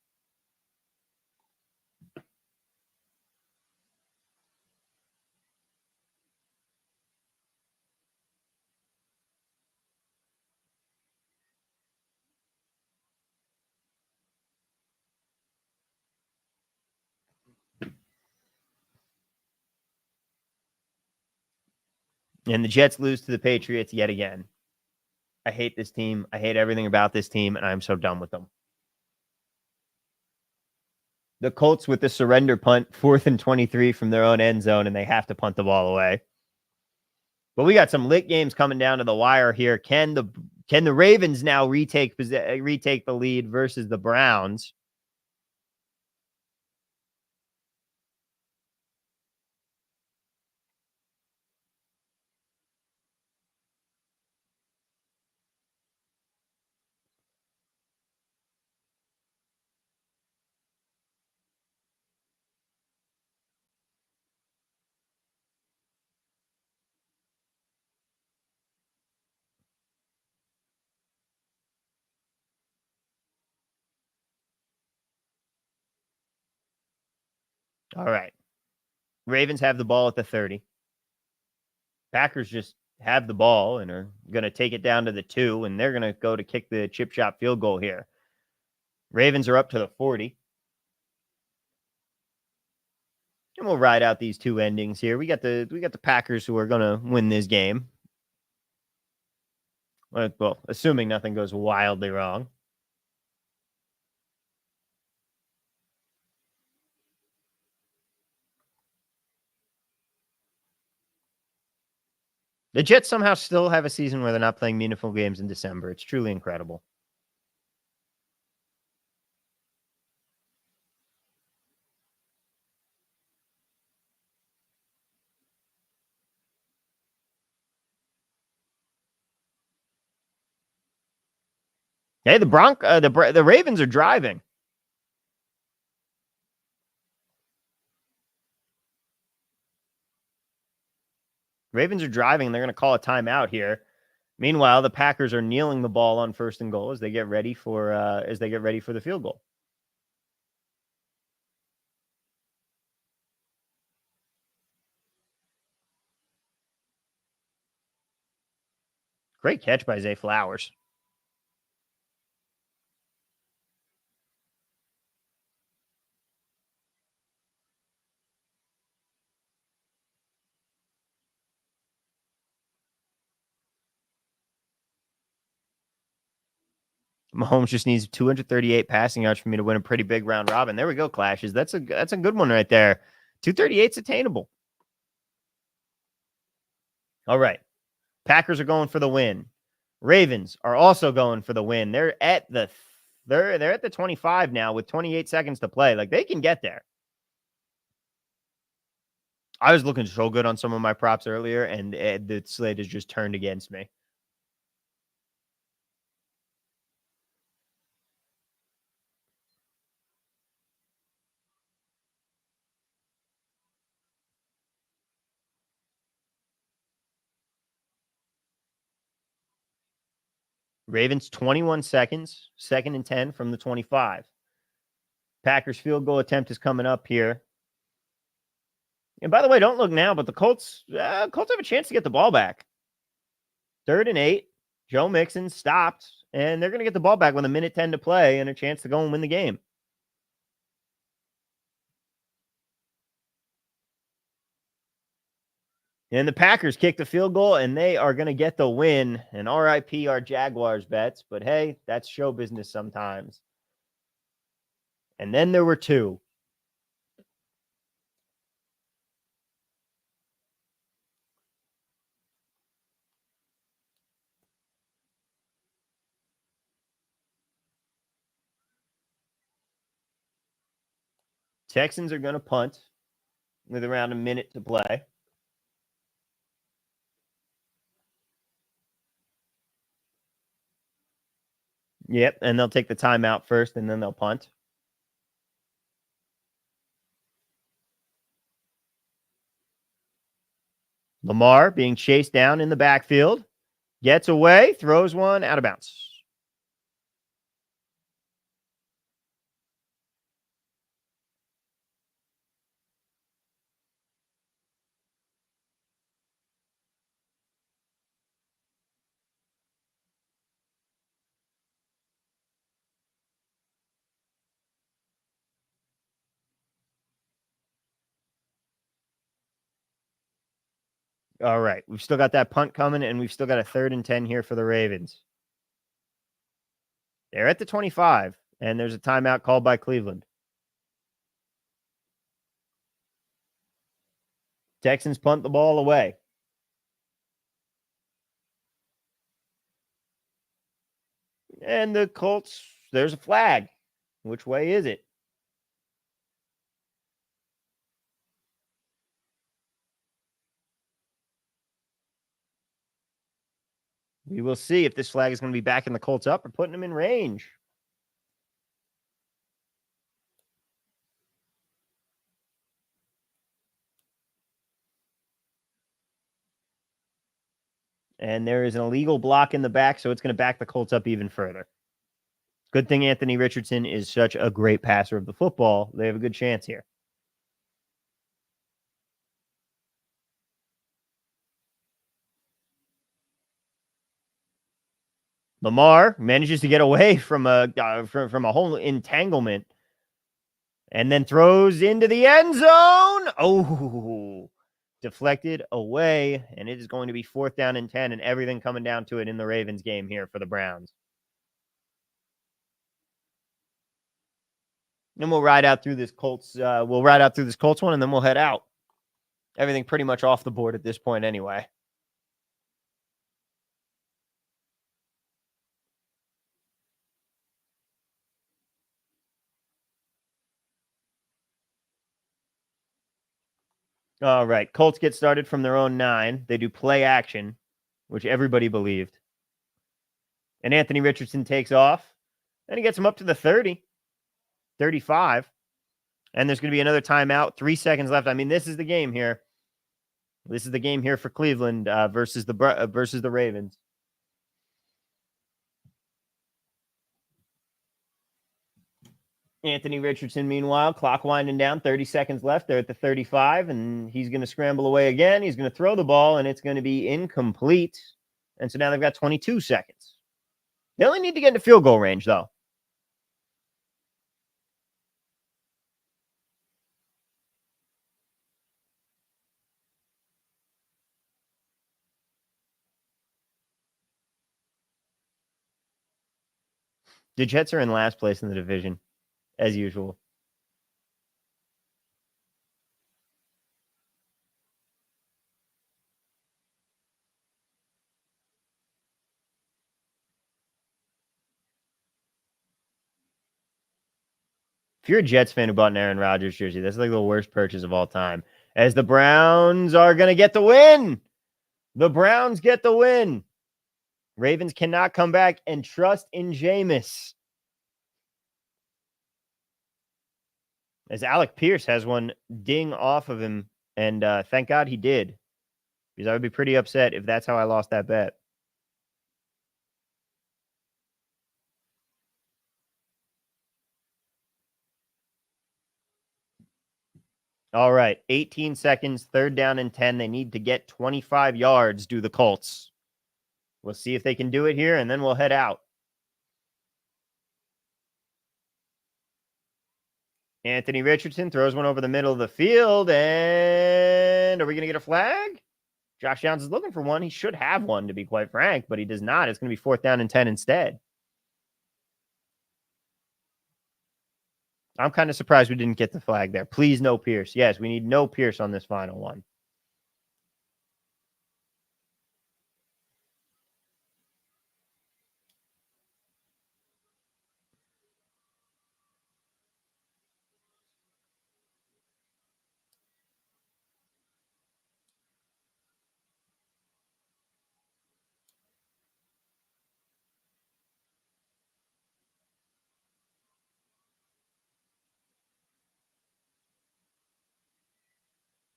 And the Jets lose to the Patriots yet again. I hate this team. I hate everything about this team, and I'm so done with them. The Colts with the surrender punt, 4th and 23 from their own end zone, and they have to punt the ball away. But we got some lit games coming down to the wire here. Can the Ravens now retake the lead versus the Browns? All right. Ravens have the ball at the 30. Packers just have the ball and are going to take it down to the 2, and they're going to go to kick the chip shot field goal here. Ravens are up to the 40. And we'll ride out these two endings here. We got the Packers who are going to win this game. Well, assuming nothing goes wildly wrong. The Jets somehow still have a season where they're not playing meaningful games in December. It's truly incredible. Hey, the Ravens are driving. Ravens are driving, and they're going to call a timeout here. Meanwhile, the Packers are kneeling the ball on 1st and goal as they get ready for the field goal. Great catch by Zay Flowers. Mahomes just needs 238 passing yards for me to win a pretty big round robin. There we go, Clashes. That's a good one right there. 238's attainable. All right. Packers are going for the win. Ravens are also going for the win. They're at the 25 now with 28 seconds to play. Like, they can get there. I was looking so good on some of my props earlier, and the slate has just turned against me. Ravens 21 seconds, 2nd and 10 from the 25. Packers field goal attempt is coming up here. And by the way, don't look now, but the Colts have a chance to get the ball back. 3rd and 8. Joe Mixon stopped, and they're going to get the ball back with 1:10 to play and a chance to go and win the game. And the Packers kick the field goal, and they are going to get the win. And RIP our Jaguars bets, but hey, that's show business sometimes. And then there were 2. Texans are going to punt with around 1 minute to play. Yep, and they'll take the timeout first, and then they'll punt. Lamar being chased down in the backfield. Gets away, throws one out of bounds. All right. We've still got that punt coming, and we've still got a 3rd and 10 here for the Ravens. They're at the 25, and there's a timeout called by Cleveland. Texans punt the ball away. And the Colts, there's a flag. Which way is it? We will see if this flag is going to be backing the Colts up or putting them in range. And there is an illegal block in the back, so it's going to back the Colts up even further. Good thing Anthony Richardson is such a great passer of the football. They have a good chance here. Lamar manages to get away from a whole entanglement and then throws into the end zone. Oh, deflected away, and it is going to be 4th down and 10, and everything coming down to it in the Ravens game here for the Browns. And we'll ride out through this Colts. One, and then we'll head out. Everything pretty much off the board at this point, anyway. All right. Colts get started from their own 9. They do play action, which everybody believed. And Anthony Richardson takes off, and he gets him up to the 30, 35. And there's going to be another timeout. 3 seconds left. I mean, this is the game here. This is the game here for Cleveland versus the Ravens. Anthony Richardson, meanwhile, clock winding down, 30 seconds left. They're at the 35, and he's going to scramble away again. He's going to throw the ball, and it's going to be incomplete. And so now they've got 22 seconds. They only need to get into field goal range, though. The Jets are in last place in the division, as usual. If you're a Jets fan who bought an Aaron Rodgers jersey, that's like the worst purchase of all time. As the Browns are going to get the win. The Browns get the win. Ravens cannot come back and trust in Jameis. As Alec Pierce has one ding off of him, and thank God he did. Because I would be pretty upset if that's how I lost that bet. All right, 18 seconds, 3rd down and 10. They need to get 25 yards, do the Colts. We'll see if they can do it here, and then we'll head out. Anthony Richardson throws one over the middle of the field, and are we going to get a flag? Josh Downs is looking for one. He should have one, to be quite frank, but he does not. It's going to be 4th down and 10 instead. I'm kind of surprised we didn't get the flag there. Please, no Pierce. Yes, we need no Pierce on this final one.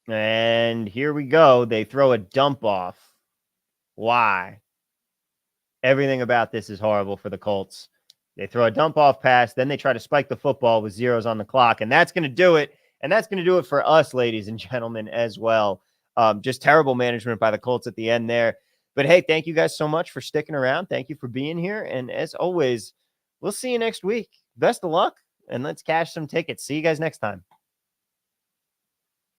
And here we go. They throw a dump off. Why? Everything about this is horrible for the Colts. They throw a dump off pass, then they try to spike the football with zeros on the clock, and that's going to do it. And that's going to do it for us, ladies and gentlemen, as well. Just terrible management by the Colts at the end there. But hey, thank you guys so much for sticking around. Thank you for being here. And as always, we'll see you next week. Best of luck, and let's cash some tickets. See you guys next time.